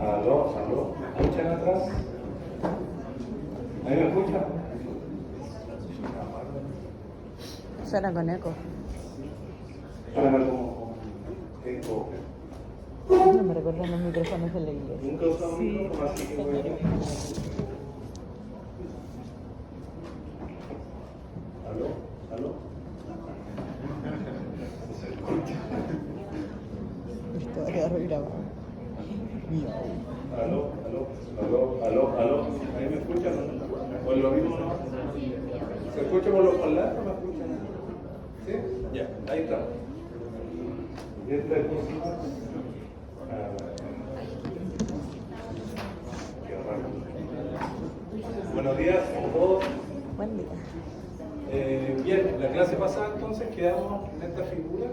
Aló, aló, ¿me escuchan atrás? ¿Ahí me escuchan? Suena con eco. Suena como eco. No me recuerdan los micrófonos de la iglesia. Nunca he usado un micrófono, así que voy a... ¿Aló? ¿Aló? Se escucha. Esto va a quedar grabado. ¿Aló? ¿Aló? ¿Aló? ¿Aló? ¿Aló? ¿Ahí me escuchan? ¿O es lo mismo no? ¿Se escucha por los parlantes o me escuchan? ¿Sí? Ya, ahí está. ¿Y esta es cosa? Qué raro. Buenos días a todos. Buen día. Bien, la clase pasada entonces quedamos en esta figura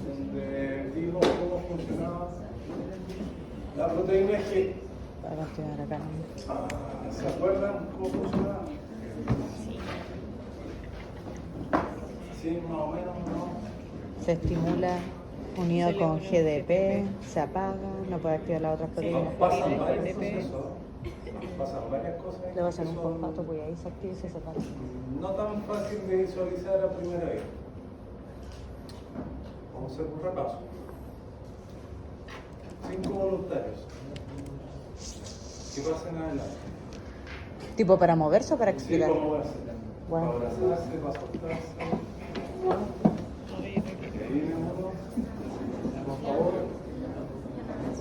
donde vimos cómo funcionaba la proteína G. Para estudiar acá. ¿Se acuerdan cómo funcionaba? Sí, más o menos, ¿no? Se estimula unido con GDP, se apaga, no puede activar las otras proteínas. Pasan varios procesos, pasan varias cosas. Le va a hacer un fosfato, pues ahí se activa y se separa. No tan fácil de visualizar a primera vez. Vamos a hacer un repaso. 5 voluntarios. ¿Qué pasa en adelante? ¿Tipo para moverse o para Sí, explicar? para moverse. Bueno. Para abrazarse, para soltarse. Ahí viene uno. Por favor.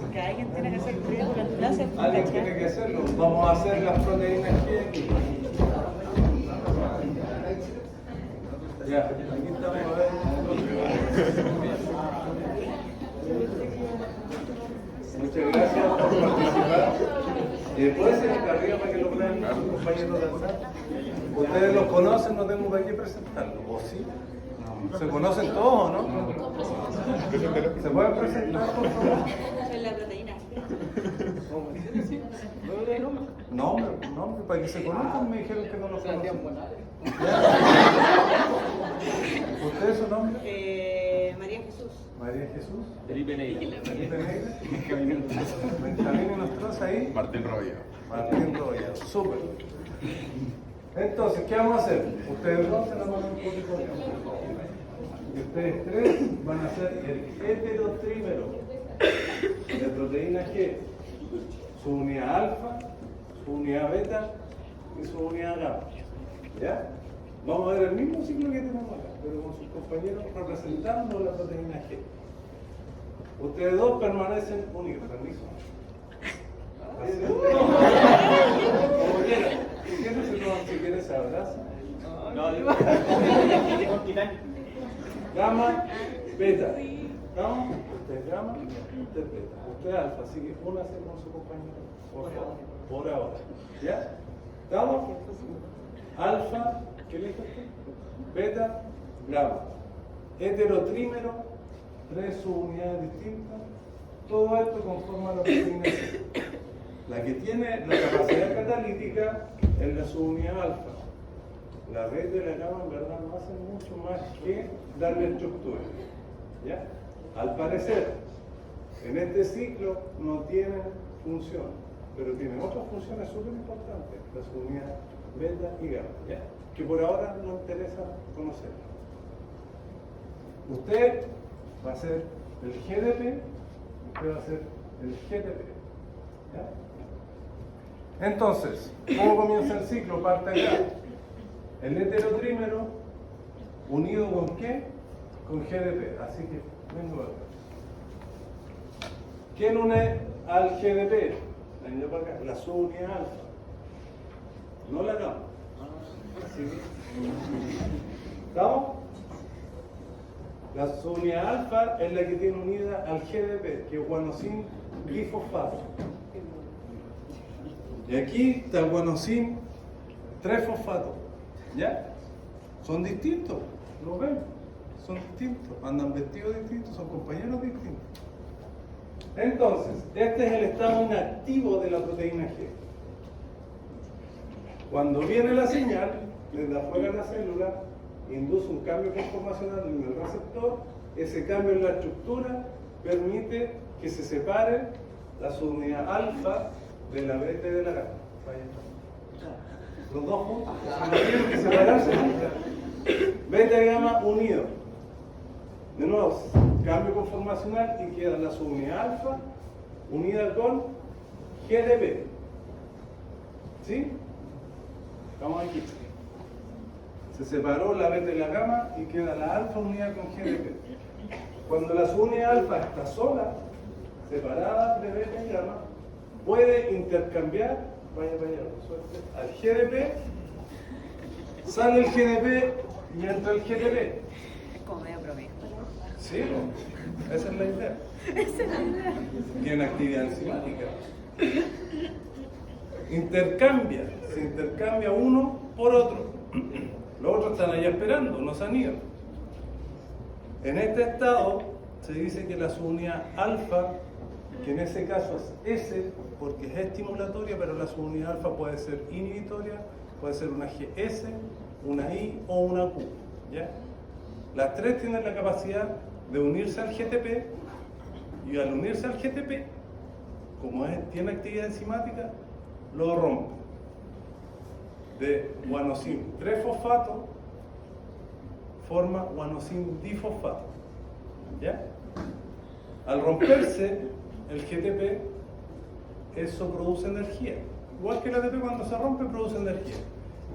Porque alguien tiene que hacer el ruido con el clase. Alguien tiene que hacerlo. Vamos a hacer las proteínas G aquí. Ya, aquí estamos a ver. Muchas gracias por participar. Y después se acá arriba para que lo vean sus compañeros de atrás. Ustedes los conocen, no tengo para qué presentarlos, ¿o sí? ¿Se conocen todos o no? ¿Se pueden presentar, por favor? Es la proteína. Nombre, para que se conozcan me dijeron que no los conocen. ¿Usted es su nombre? María Jesús. María Jesús. Felipe Neira. Felipe Neira. Benjamín y nuestros ahí. Martín Robillo. Martín Roya. Súper. Entonces, ¿qué vamos a hacer? Ustedes dos se la van a un poquito de tiempo. Y ustedes tres van a hacer el heterotrímero de proteína G. Su unidad alfa, su unidad beta y su unidad gamma. ¿Ya? Vamos a ver el mismo ciclo que tenemos acá, pero con sus compañeros representando la proteína G. Ustedes dos permanecen unidos. Permiso. Así. Como quieran. Si quieres se abrazan. Gamma, beta. Gamma, usted gamma, usted beta. Usted alfa, así que únase con su compañero, por favor, por ahora. ¿Ya? ¿Estamos? Alfa, ¿qué le dijo usted? Beta, gamma. Heterotrímero, tres subunidades distintas. Todo esto conforma la proteína C. La que tiene la capacidad catalítica es la subunidad alfa. La beta y la gamma en verdad no hacen mucho más que darle estructura. ¿Ya? Al parecer, en este ciclo no tienen función, pero tienen otras funciones súper importantes, la subunidad beta y gamma, ¿ya? Que por ahora nos interesa conocer. Usted va a ser el GDP, usted va a ser el GTP. ¿Ya? Entonces, ¿cómo comienza el ciclo? Parte acá. El heterotrímero unido con ¿qué? Con GDP. Así que vengo acá. ¿Quién une al GDP? Vengo para acá. La subunidad alfa. No la gamma. Así que. ¿Estamos? La subunidad alfa es la que tiene unida al GDP, que es guanosin glifosfato. Y aquí está el guanosin 3-fosfato. ¿Ya? Son distintos, ¿lo ven? Son distintos, andan vestidos distintos, son compañeros distintos. Entonces, este es el estado inactivo de la proteína G. Cuando viene la señal, desde afuera de la célula, induce un cambio conformacional en el receptor, ese cambio en la estructura permite que se separe la subunidad alfa de la beta y de la gamma. Los dos juntos. No tienen que separarse. Beta y gamma unidos. De nuevo, cambio conformacional y queda la subunidad alfa unida con GDP. ¿Sí? Vamos aquí. Se separó la beta y la gamma y queda la alfa unida con GDP. Cuando la subunidad alfa está sola, separada de beta y gamma, puede intercambiar, vaya, suerte, al GDP, sale el GDP y entra el GDP. Es como medio promiscuo. Sí, esa es la idea. Esa es la idea. Tiene actividad enzimática. Se intercambia uno por otro. Los otros están allá esperando, no se han ido. En este estado se dice que la subunidad alfa, que en ese caso es S, porque es estimulatoria, pero la subunidad alfa puede ser inhibitoria, puede ser una GS, una I o una Q. ¿Ya? Las tres tienen la capacidad de unirse al GTP y al unirse al GTP, como tiene actividad enzimática, lo rompe. De guanosin trefosfato forma guanosin difosfato. ¿Ya? Al romperse el GTP, eso produce energía. Igual que el ATP cuando se rompe produce energía.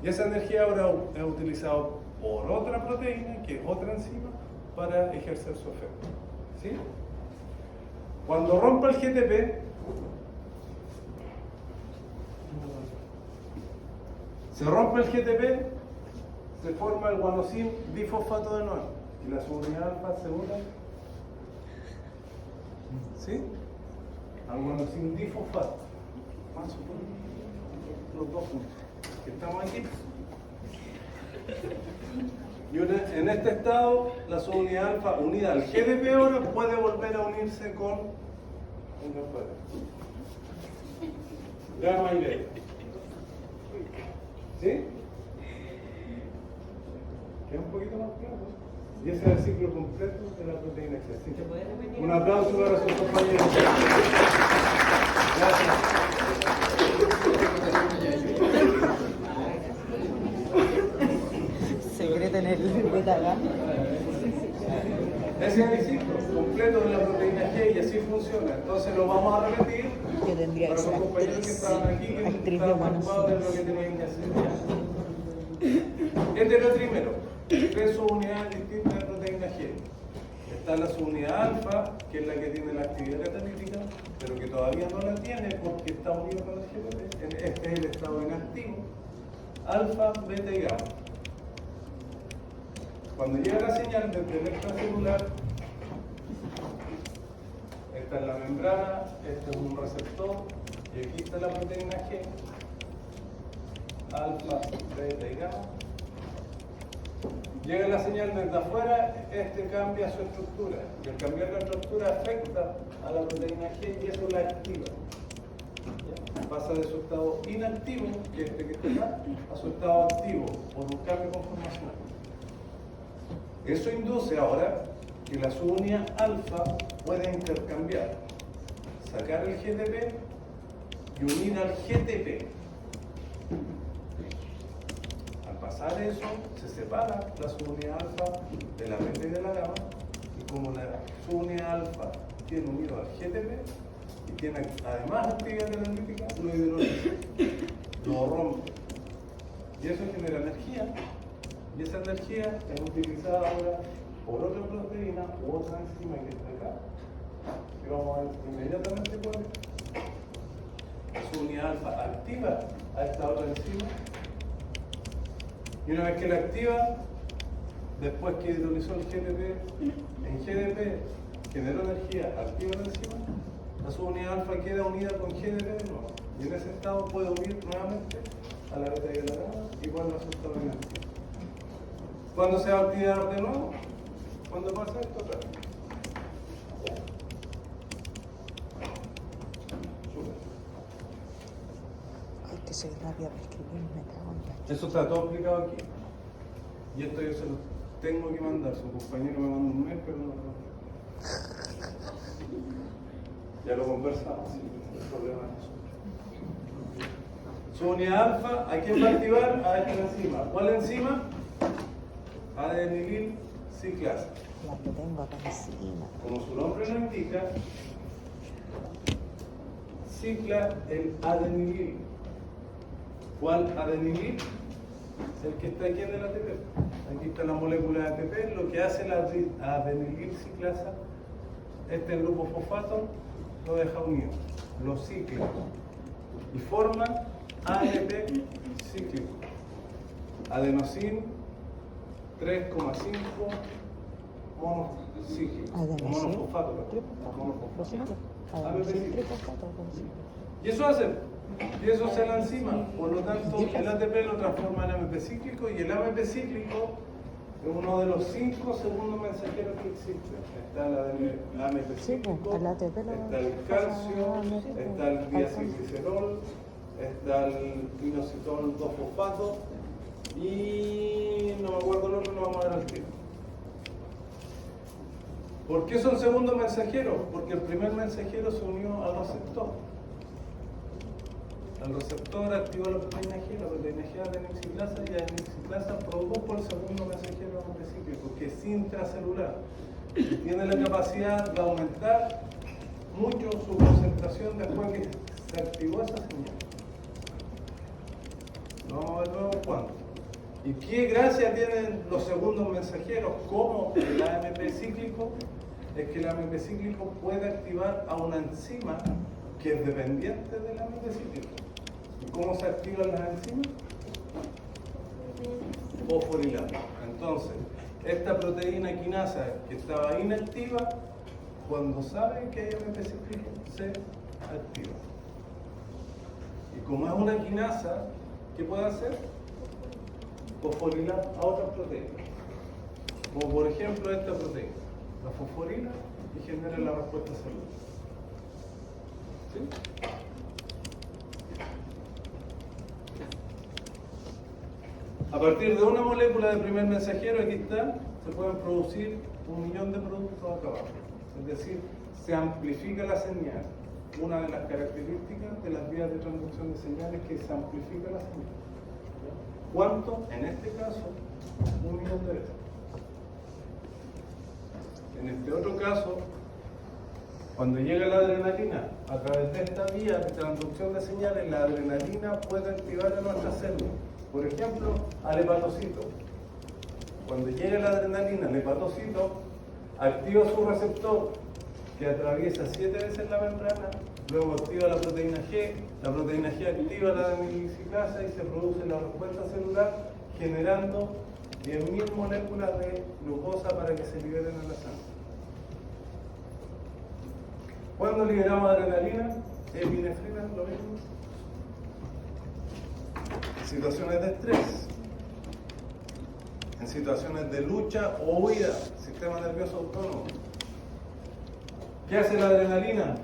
Y esa energía ahora es utilizada por otra proteína, que es otra enzima, para ejercer su efecto. ¿Sí? Cuando rompa el GTP, se rompe el GTP, se forma el guanosin difosfato de nuevo. Y la subunidad alfa se une. ¿Sí? Al guanosin difosfato. Más o menos. Los dos juntos. Que estamos aquí. Y en este estado, la subunidad alfa unida al GDP ahora puede volver a unirse con gamma y beta. ¿Sí? Queda un poquito más claro. Y ese es el ciclo completo de la proteína excesiva. Un aplauso para sus compañeros. Gracias. Secreto en el beta gamma. Ese es el ciclo completo de la proteína G y así funciona. Entonces lo vamos a repetir. Yo tendría que para ser los compañeros que estaban aquí, que actriz de estaban buenos preocupados de lo que tenían que hacer. Heterotrímero, tres subunidades distintas de proteína G. Está la subunidad alfa, que es la que tiene la actividad catalítica, pero que todavía no la tiene porque está unido con el GTP. Este es el estado inactivo. Alfa, beta y gamma. Cuando llega la señal desde el extracelular, esta es la membrana, este es un receptor, y aquí está la proteína G, alfa, beta y gamma. Llega la señal desde afuera, este cambia su estructura, y al cambiar la estructura afecta a la proteína G y eso la activa. ¿Ya? Pasa de su estado inactivo, que es este que está acá, a su estado activo, por un cambio conformacional. Eso induce ahora que la subunidad alfa puede intercambiar, sacar el GTP y unir al GTP. Al pasar eso, se separa la subunidad alfa de la beta y de la gamma, y como la subunidad alfa tiene unido al GTP y tiene además actividad catalítica, lo hidroliza, lo rompe. Y eso genera energía. Y esa energía es utilizada ahora por otra proteína u otra enzima que está acá. Y vamos a ver inmediatamente cuál es. La subunidad alfa activa a esta otra enzima. Y una vez que la activa, después que hidrolizó el GTP, en GDP generó energía, activa la enzima, la subunidad alfa queda unida con GDP de nuevo. Y en ese estado puede unir nuevamente a la beta y a la gamma y vuelve a su estado inactivo. ¿Cuándo se va a activar de nuevo? ¿Cuándo pasa esto otra vez? Ay, que soy rápida para escribir, me cago en la Eso está todo explicado aquí. Y esto yo se lo tengo que mandar. Su compañero me manda un mail, pero no lo manda. Ya lo conversamos. ¿Sí? el problema de nosotros. Su unidad alfa, ¿a quién va a activar? A esta enzima. ¿Cuál enzima? Adenilil ciclasa. La que tengo acá encima. Como su nombre lo indica, cicla el adenilil. ¿Cuál adenilil? El que está aquí en el ATP. Aquí está la molécula de ATP. Lo que hace la adenilil ciclasa, este grupo fosfato, lo deja unido, lo cicla y forma ADP cíclico. Adenosín 3,5 monocíclico. Adenosín, Monofosfato. trifosfato. ADP Adenosín, cíclico. trifosfato. Y eso hace. Y eso es la enzima. Por lo tanto, el ATP lo transforma en AMP cíclico y el AMP cíclico es uno de los 5 segundos mensajeros que existen. Está la AMP cíclico, el ATP está el calcio, está el diacilglicerol, está el inositol 2-fosfato y no me acuerdo el otro, no vamos a ver al tiro. ¿Por qué son segundos mensajeros? Porque el primer mensajero se unió al receptor. El receptor activó la proteína G, la proteína G adenilciclasa y adenilciclasa produjo el segundo mensajero anticíclico, que es intracelular. Y tiene la capacidad de aumentar mucho su concentración después que se activó esa señal. Vamos a ver luego cuándo. ¿Y qué gracia tienen los segundos mensajeros como el AMP cíclico? Es que el AMP cíclico puede activar a una enzima que es dependiente del AMP cíclico. ¿Y cómo se activan las enzimas? Fosforilado. Entonces, esta proteína quinasa que estaba inactiva, cuando sabe que hay AMP cíclico, se activa. Y como es una quinasa, ¿qué puede hacer? Fosforilar a otras proteínas. Como por ejemplo esta proteína. La fosforila y genera la respuesta celular. ¿Sí? A partir de una molécula de primer mensajero, aquí está, se pueden producir 1.000.000 de productos acá abajo. Es decir, se amplifica la señal. Una de las características de las vías de transducción de señales es que se amplifica la señal. ¿Cuánto? En este caso, 1.000.000 de veces. En este otro caso, cuando llega la adrenalina, a través de esta vía de transducción de señales, la adrenalina puede activar a nuestras células. Por ejemplo, al hepatocito. Cuando llega la adrenalina al hepatocito, activa su receptor que atraviesa 7 veces la membrana, luego activa la proteína G activa la adenilciclasa y se produce la respuesta celular generando 10.000 moléculas de glucosa para que se liberen a la sangre. ¿Cuándo liberamos adrenalina? Epinefrina, lo mismo. En situaciones de estrés, en situaciones de lucha o huida, sistema nervioso autónomo. ¿Qué hace la adrenalina?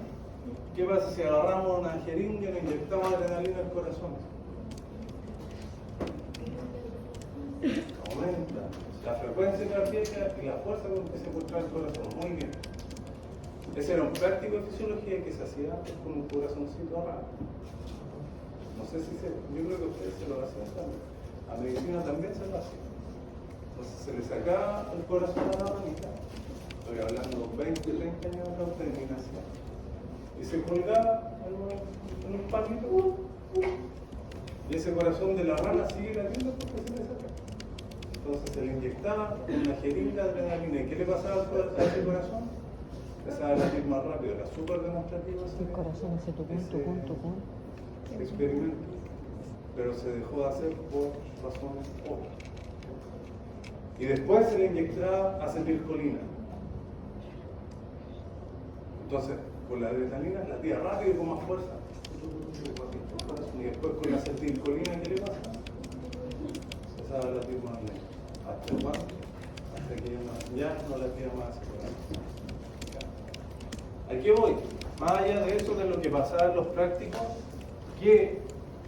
¿Qué pasa si agarramos una jeringa y le inyectamos adrenalina al corazón? Aumenta la frecuencia cardíaca y la fuerza con que se contrae el corazón. Muy bien. Ese era un práctico de fisiología que se hacía antes con un corazoncito raro. No sé si yo creo que ustedes se lo hacían también. A medicina también se lo hacía. Entonces se le sacaba el corazón a la ranita. Estoy hablando 20, 30 años de contaminación. Y se colgaba en un palito. Y ese corazón de la rana sigue latiendo porque se le saca. Entonces se le inyectaba una jeringa de adrenalina. ¿Y qué le pasaba a ese corazón? Empezaba a latir más rápido. Era súper demostrativo El corazón hace tucún. experimento, pero se dejó de hacer por razones obvias. Y después se le inyectaba acetilcolina. Entonces, con la adrenalina latía rápido y con más fuerza. Y después con la acetilcolina, ¿qué le pasa? Empezaba a latir más lento. Hasta que ya no latía más. ¿A qué voy? Más allá de eso, de lo que pasaba en los prácticos, que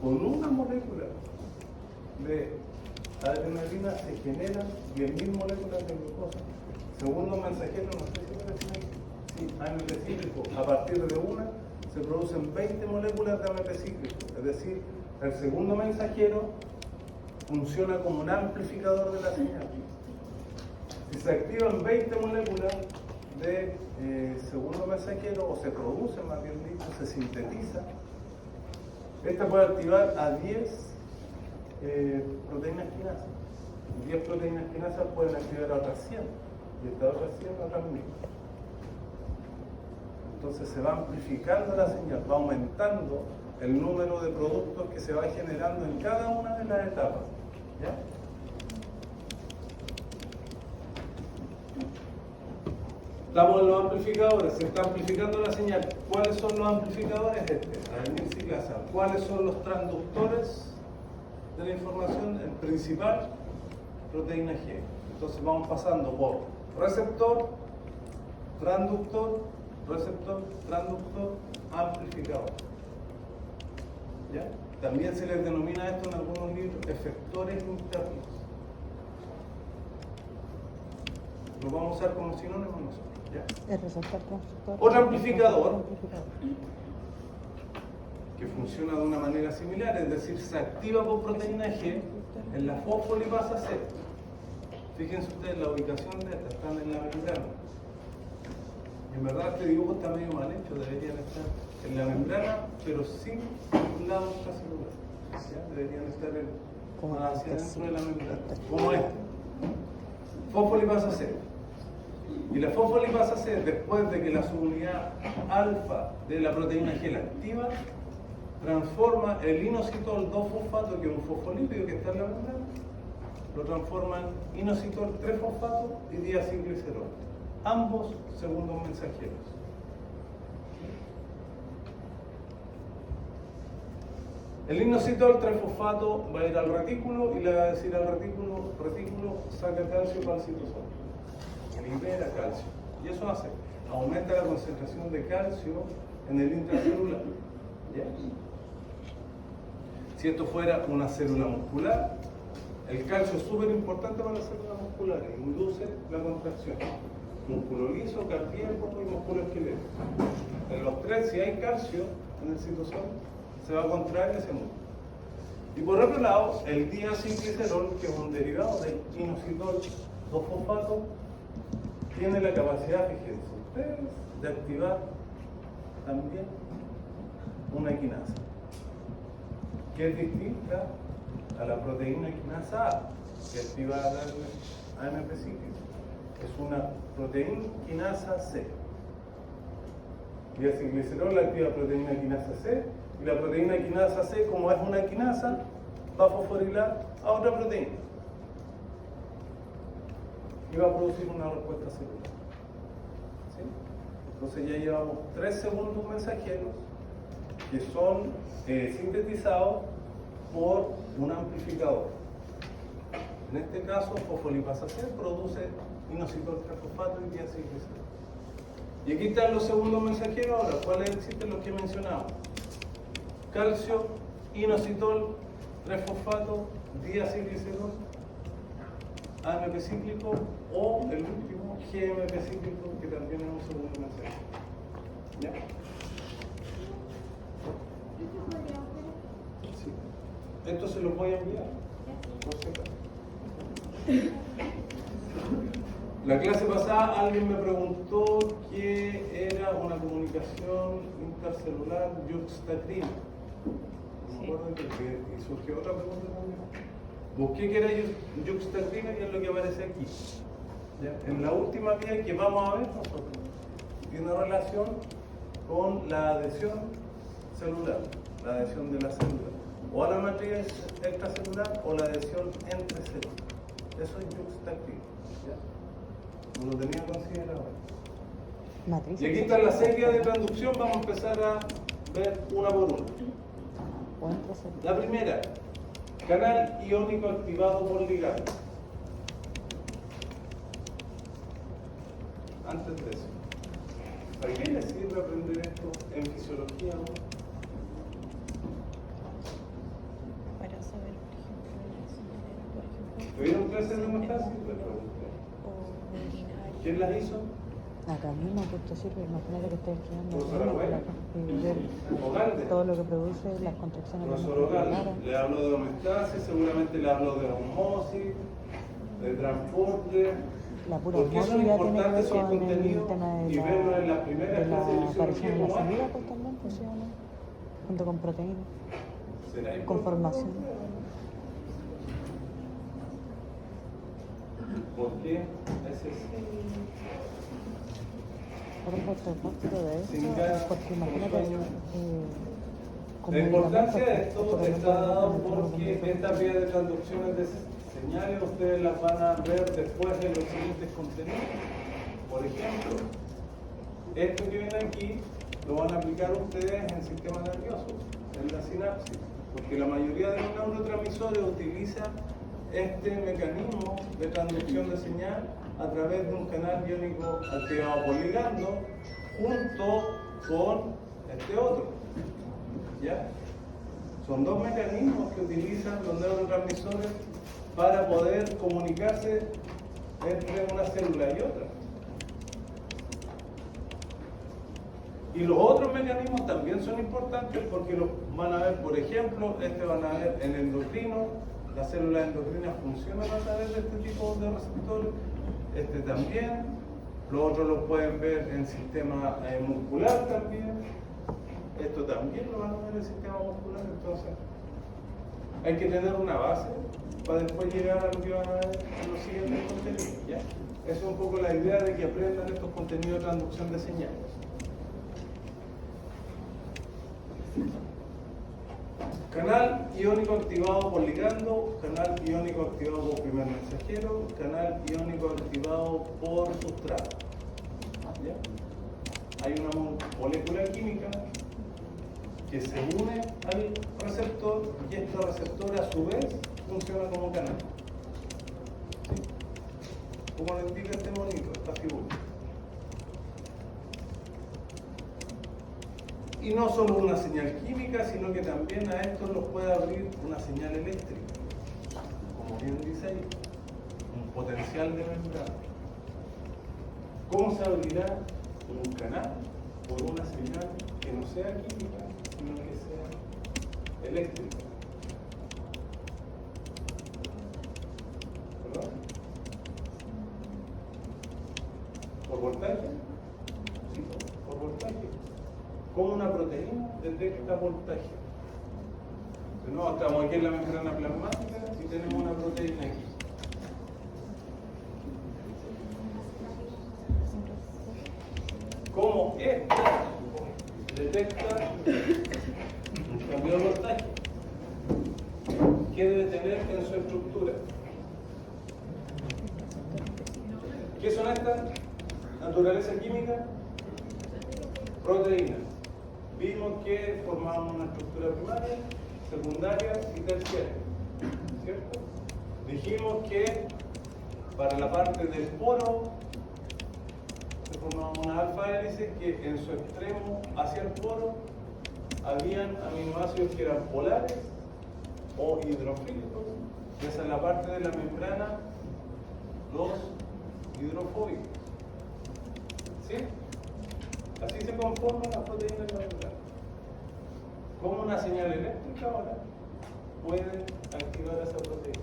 con una molécula de adrenalina se generan 10.000 moléculas de glucosa. Segundo mensajero, no sé si me decían, sí, AMP cíclico, a partir de una se producen 20 moléculas de AMP cíclico. Es decir, el segundo mensajero funciona como un amplificador de la señal. Si se activan 20 moléculas de segundo mensajero, o se produce más bien dicho, se sintetiza, esta puede activar a 10 proteínas quinasas. 10 proteínas quinasas pueden activar a otras 100, y estas otras 100 a otras 1000. Entonces se va amplificando la señal, va aumentando el número de productos que se va generando en cada una de las etapas. ¿Ya? Estamos en los amplificadores, se está amplificando la señal. ¿Cuáles son los amplificadores? Adenina ciclasa. ¿Cuáles son los transductores de la información? El principal, proteína G. Entonces vamos pasando por receptor, transductor, amplificador. ¿Ya? También se les denomina esto en algunos libros efectores internos. Lo vamos a usar como sinónimo nosotros. ¿Ya? El receptor, transductor. Otro amplificador que funciona de una manera similar, es decir, se activa por proteína G en la fosfolipasa C. Fíjense ustedes la ubicación de esta, están en la membrana. En verdad este dibujo está medio mal hecho, deberían estar en la membrana, pero sin lado extracelular. ¿Ya? Deberían estar hacia dentro de la membrana, como este. Fosfolipasa C. Y la fosfolipasa C, después de que la subunidad alfa de la proteína G la activa, transforma el inositol 2-fosfato, que es un fosfolípido que está en la membrana, lo transforma en inositol 3-fosfato y diacilglicerol. Ambos segundos mensajeros. El inositol 3-fosfato va a ir al retículo y le va a decir al retículo saca calcio para el citosol. Libera calcio. Y eso hace, aumenta la concentración de calcio en el intracelular. ¿Ya? Si esto fuera una célula muscular, el calcio es súper importante para las células musculares, induce la contracción. Músculo liso, cartíaco y músculo esquelético. En los tres, si hay calcio en el citosol, se va a contraer ese músculo. Y por otro lado, el diacilglicerol, que es un derivado del inositol 2-fosfato, tiene la capacidad, fíjense ustedes, de activar también una quinasa, que es distinta a la proteína quinasa A, que activa la AMP cíclico. Es una proteína quinasa C. Diacilglicerol activa proteína quinasa C, y la proteína quinasa C, como es una quinasa, va a fosforilar a otra proteína y va a producir una respuesta celular. ¿Sí? Entonces ya llevamos 3 segundos mensajeros que son sintetizados por un amplificador. En este caso, fosfolipasa C produce inositol 3-fosfato y diacilglicerol. Y aquí están los segundos mensajeros. Ahora, ¿cuáles existen? Los que mencionamos: calcio, inositol 3-fosfato, diacilglicerol, AMP cíclico, o el último, GMP cíclico, que también es un segundo mensajero. ¿Ya? Sí. Esto se los voy a enviar, por si acaso. La clase pasada alguien me preguntó qué era una comunicación intercelular yuxtacrina. No me acuerdo y surgió otra pregunta también. Busqué qué era yuxtacrina y es lo que aparece aquí. ¿Ya? En la última vía que vamos a ver nosotros, tiene relación con la adhesión celular, la adhesión de la célula, o a la matriz extracelular o la adhesión entre células. Eso es yuxtacrina. ¿Ya? No lo tenía considerado. Matriz. Y aquí está la serie de transducción, vamos a empezar a ver una por una. La primera, canal iónico activado por ligando. Antes de eso, ¿para qué les sirve aprender esto en fisiología? Para saber, por ejemplo, ¿Tuvieron clases de hemostasis? Les pregunté. o urinario. ¿Quién las hizo? Acá mismo, justo sí, pero imagínate que estés estudiando Profesora acá, Buena. y ver Ogalde. todo lo que produce, las contracciones de Profesor nuestra Ogalde, cara. le hablo de homeostasis, seguramente le hablo de osmosis, de transporte. La pura ¿Por qué son osmosis ya tiene que ver importantes esos con el contenidos? tema Y verlo en la primera de la clase de aparición en la fisiología como salida, esta. pues también, pues sí o no, junto con proteínas, ¿Será con importante? formación. ¿Por qué? Ese es. Por un factor de eso, Sin ganas, porque imagínate, con sueño. como La importancia de medicamento, esto por ejemplo, está dado medicamentos, porque estas vías de traducciones de señales ustedes las van a ver después en los siguientes contenidos. Por ejemplo, esto que ven aquí lo van a aplicar ustedes en el sistema nervioso, en la sinapsis, porque la mayoría de los neurotransmisores utilizan este mecanismo de transducción de señal a través de un canal iónico activado por ligando junto con este otro. ¿Ya? Son dos mecanismos que utilizan los neurotransmisores para poder comunicarse entre una célula y otra. Y los otros mecanismos también son importantes porque los van a ver, por ejemplo, van a ver en endocrino, las células endocrinas funcionan a través de este tipo de receptores, también, los otros los pueden ver en el sistema muscular también, esto también lo van a ver en el sistema muscular, entonces hay que tener una base para después llegar a lo que van a ver en los siguientes contenidos, ¿ya? Esa es un poco la idea de que aprendan estos contenidos de transducción de señales. Canal iónico activado por ligando, canal iónico activado por primer mensajero, canal iónico activado por sustrato. ¿Ya? Hay una molécula química que se une al receptor y este receptor a su vez funciona como canal. ¿Sí? Como lo indica este monito, esta figura. Y no solo una señal química, sino que también a esto nos puede abrir una señal eléctrica, como bien dice ahí, un potencial de membrana. ¿Cómo se abrirá un canal por una señal que no sea química, sino que sea eléctrica? ¿Perdón? ¿Por voltaje? Sí, por voltaje. ¿Cómo una proteína detecta voltaje? No, estamos aquí en la membrana plasmática y tenemos una proteína aquí. ¿Cómo esta detecta un cambio de voltaje? ¿Qué debe tener en su estructura? ¿Qué son estas? Naturaleza química, proteínas. Vimos que formaban una estructura primaria, secundaria y terciaria, ¿cierto? Dijimos que para la parte del poro se formaba una alfa hélice que en su extremo hacia el poro habían aminoácidos que eran polares o hidrofílicos, y esa es la parte de la membrana, los hidrofóbicos. ¿Sí? Así se conforman las proteínas de la membrana. ¿Cómo una señal eléctrica ahora puede activar esa proteína?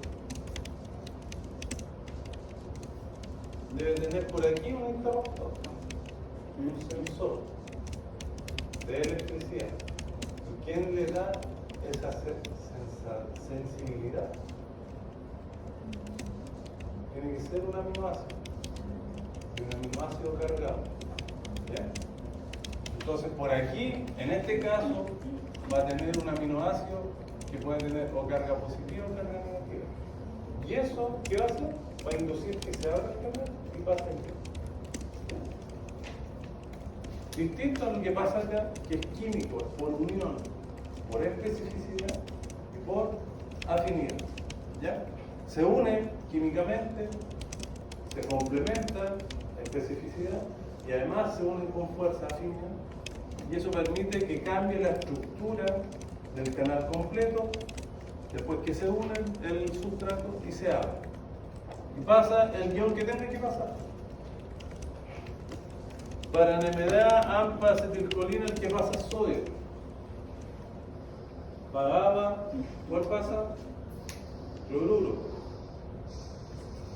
Debe tener por aquí un interruptor y un sensor de electricidad. ¿Y quién le da esa sensibilidad? Tiene que ser un aminoácido, y un aminoácido cargado. ¿Ya? Entonces por aquí, en este caso, va a tener un aminoácido que puede tener o carga positiva o carga negativa. ¿Y eso qué va a hacer? Va a inducir que se abra el canal y pase aquí. Distinto a lo que pasa acá, que es químico, es por unión, por especificidad y por afinidad. ¿Ya? Se unen químicamente, se complementan, especificidad, y además se unen con fuerza afinidad, y eso permite que cambie la estructura del canal completo después que se unen el sustrato y se abre. Y pasa el guión que tiene que pasar. Para NMDA, AMPA, acetilcolina, el que pasa es sodio. Para GABA, ¿cuál pasa? Cloruro.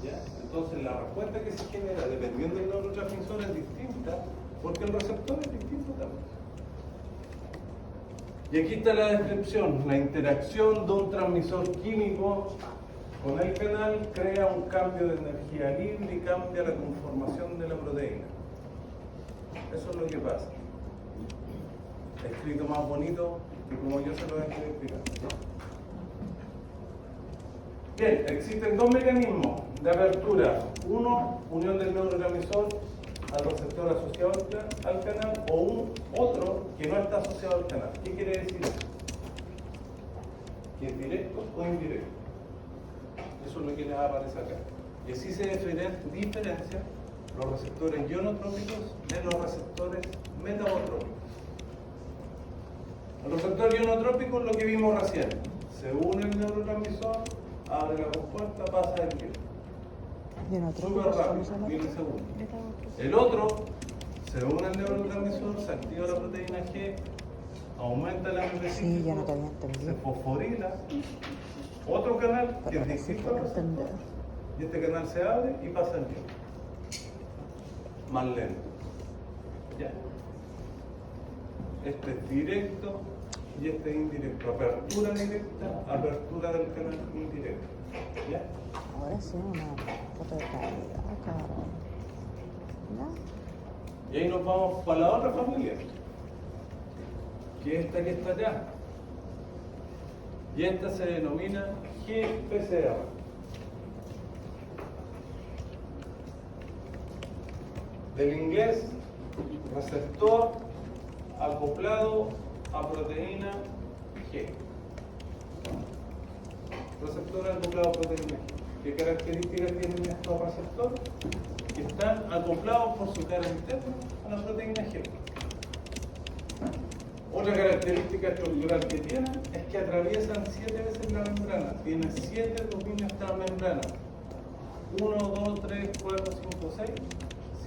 ¿Ya? Entonces la respuesta que se genera dependiendo del neurotransmisor es distinta porque el receptor es distinto también. Y aquí está la descripción. La interacción de un transmisor químico con el canal crea un cambio de energía libre y cambia la conformación de la proteína. Eso es lo que pasa. Escrito más bonito que como yo se lo estoy explicando. Bien, existen dos mecanismos de apertura. Uno, unión del neurotransmisor al receptor asociado al canal, o otro que no está asociado al canal. ¿Qué quiere decir eso? ¿Que es directo o indirecto? Eso es lo que les aparece acá. Y así se diferencia los receptores ionotrópicos de los receptores metabotrópicos. El receptor ionotrópico es lo que vimos recién. Se une el neurotransmisor, abre la compuerta, pasa el tiempo. Súper rápido, milisegundos. El otro, se une al neurotransmisor, se activa la proteína G, aumenta la MPC, Sí, ya no te había se entendido. fosforila, otro canal que Pero es ahora sí distinto puedo al receptor, entender. y este canal se abre y pasa el tiempo. Más lento. Ya. Este es directo y este es indirecto. Apertura directa, apertura del canal indirecto. ¿Ya? Ahora sí, una foto de calidad, cabrón. ¿Ya? Y ahí nos vamos para la otra familia, que es esta que está acá. Y esta se denomina GPCR. Del inglés, receptor acoplado a proteína G. Receptor acoplado a proteína G. ¿Qué características tienen estos receptores? Que están acoplados por su cara interna a la proteína G. Otra característica estructural que tienen es que atraviesan 7 veces la membrana. Tienen 7 dominios transmembrana. 1, 2, 3, 4, 5, 6,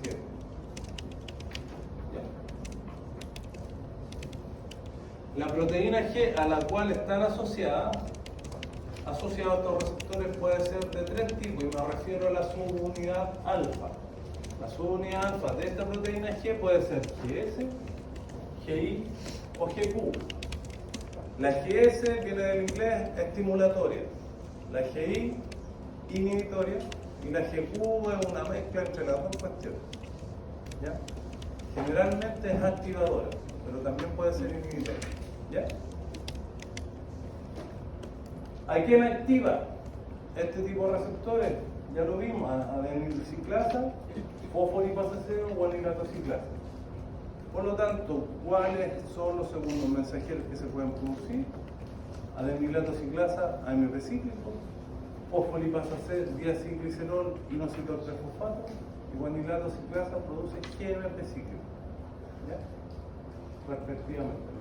7. La proteína G a la cual están asociados a estos receptores puede ser de 3 tipos, y me refiero a la subunidad alfa. La subunidad alfa de esta proteína G puede ser GS, GI o GQ. La GS viene del inglés estimulatoria, la GI inhibitoria y la GQ es una mezcla entre las dos cuestiones. ¿Ya? Generalmente es activadora, pero también puede ser inhibitoria. ¿Ya? ¿A quién activa este tipo de receptores? Ya lo vimos, adenilciclasa, fosfolipasa C o guanilatoxiclasa. Por lo tanto, ¿cuáles son los segundos mensajeros que se pueden producir? Adenilatociclasa, AMP cíclico, fosfolipasa C, diacilglicerol, inositol trifosfato, y guanilatociclasa produce GMP cíclico. ¿Ya? Respectivamente.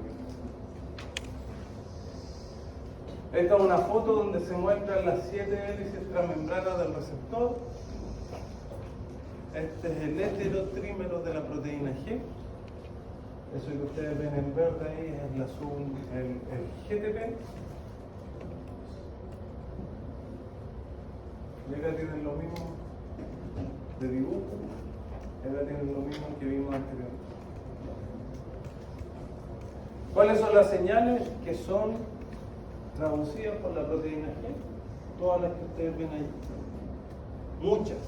Esta es una foto donde se muestran las 7 hélices transmembranas del receptor. Este es el heterotrímero de la proteína G. Eso que ustedes ven en verde ahí es el GTP. Y acá tienen lo mismo de dibujo. Acá tienen lo mismo que vimos anteriormente. ¿Cuáles son las señales que son traducidas por la proteína G? Todas las que ustedes ven ahí. Muchas.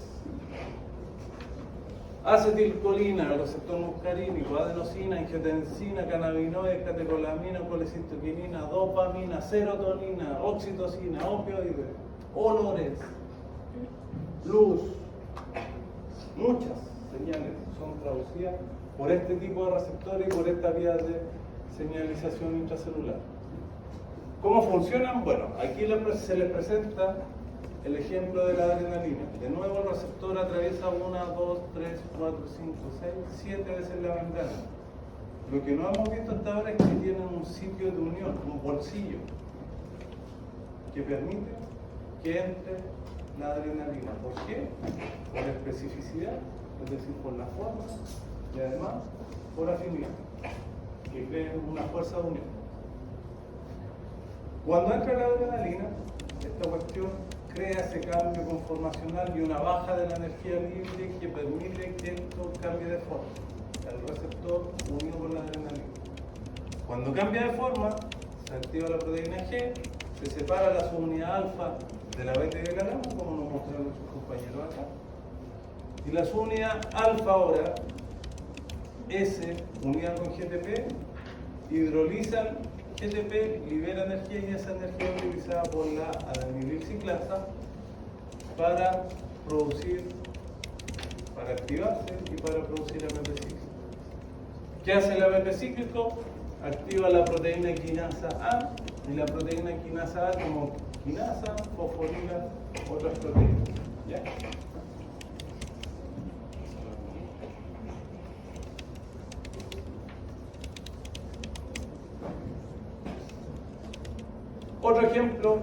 Acetilcolina, el receptor muscarínico, adenosina, angiotensina, cannabinoides, catecolamina, colecistoquinina, dopamina, serotonina, oxitocina, opioides, olores, luz. Muchas señales son traducidas por este tipo de receptores y por esta vía de señalización intracelular. ¿Cómo funcionan? Bueno, aquí se les presenta el ejemplo de la adrenalina. De nuevo el receptor atraviesa 1, 2, 3, 4, 5, 6, 7 veces la membrana. Lo que no hemos visto hasta ahora es que tienen un sitio de unión, un bolsillo, que permite que entre la adrenalina. ¿Por qué? Por especificidad, es decir, por la forma y además por afinidad, que creen una fuerza de unión. Cuando entra la adrenalina, esta cuestión crea ese cambio conformacional y una baja de la energía libre que permite que esto cambie de forma. El receptor unido con la adrenalina. Cuando cambia de forma, se activa la proteína G, se separa la subunidad alfa de la beta y de la gamma, como nos mostraron nuestros compañeros acá. Y la subunidad alfa ahora, S, unida con GTP, hidrolizan GTP, libera energía y esa energía es utilizada por la adenilciclasa para producir, para activarse y para producir AMP cíclico. ¿Qué hace el AMP cíclico? Activa la proteína quinasa A y la proteína quinasa A como quinasa, fosforila, otras proteínas. ¿Ya? Otro ejemplo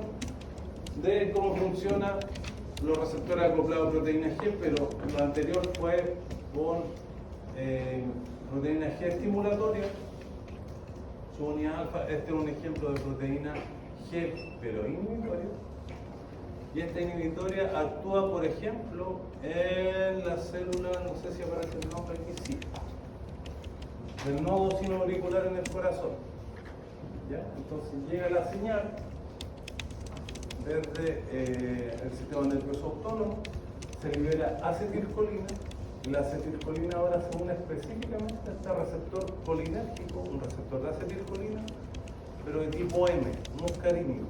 de cómo funcionan los receptores acoplados a proteína G, pero lo anterior fue con proteína G estimulatoria, su unidad alfa. Este es un ejemplo de proteína G, pero inhibitoria. Y esta inhibitoria actúa, por ejemplo, en la célula, no sé si aparece el nombre aquí, sí, del nodo sinoauricular en el corazón. ¿Ya? Entonces llega la señal desde el sistema nervioso autónomo, se libera acetilcolina, y la acetilcolina ahora se une específicamente a este receptor colinérgico, un receptor de acetilcolina, pero de tipo M, muscarínico.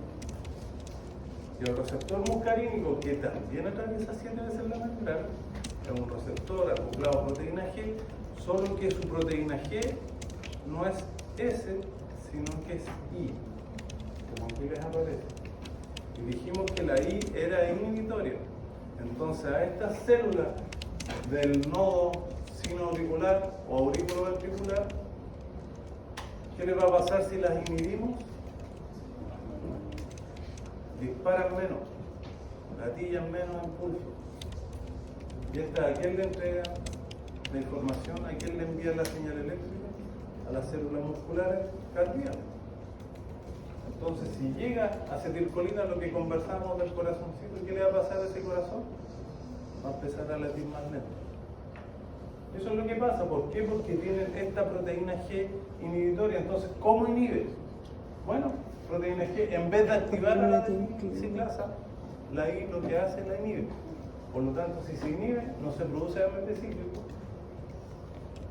Y el receptor muscarínico, que también atraviesa 7 veces la membrana, es un receptor acoplado a proteína G, solo que su proteína G no es S, sino que es I, como aquí les aparece. Y dijimos que la I era inhibitoria. Entonces a estas células del nodo sinoauricular o auriculoventricular, ¿qué les va a pasar si las inhibimos? Disparan menos, gatillan menos impulso. Y esta, ¿a quién le entrega la información? ¿A quién le envía la señal eléctrica? A las células musculares cardíacas. Entonces, si llega acetilcolina, lo que conversamos del corazoncito, ¿qué le va a pasar a ese corazón? Va a empezar a latir más lento. Eso es lo que pasa. ¿Por qué? Porque tienen esta proteína G inhibitoria. Entonces, ¿cómo inhibe? Bueno, proteína G, en vez de activar a la ciclasa, la I lo que hace es la inhibe. Por lo tanto, si se inhibe, no se produce AMP cíclico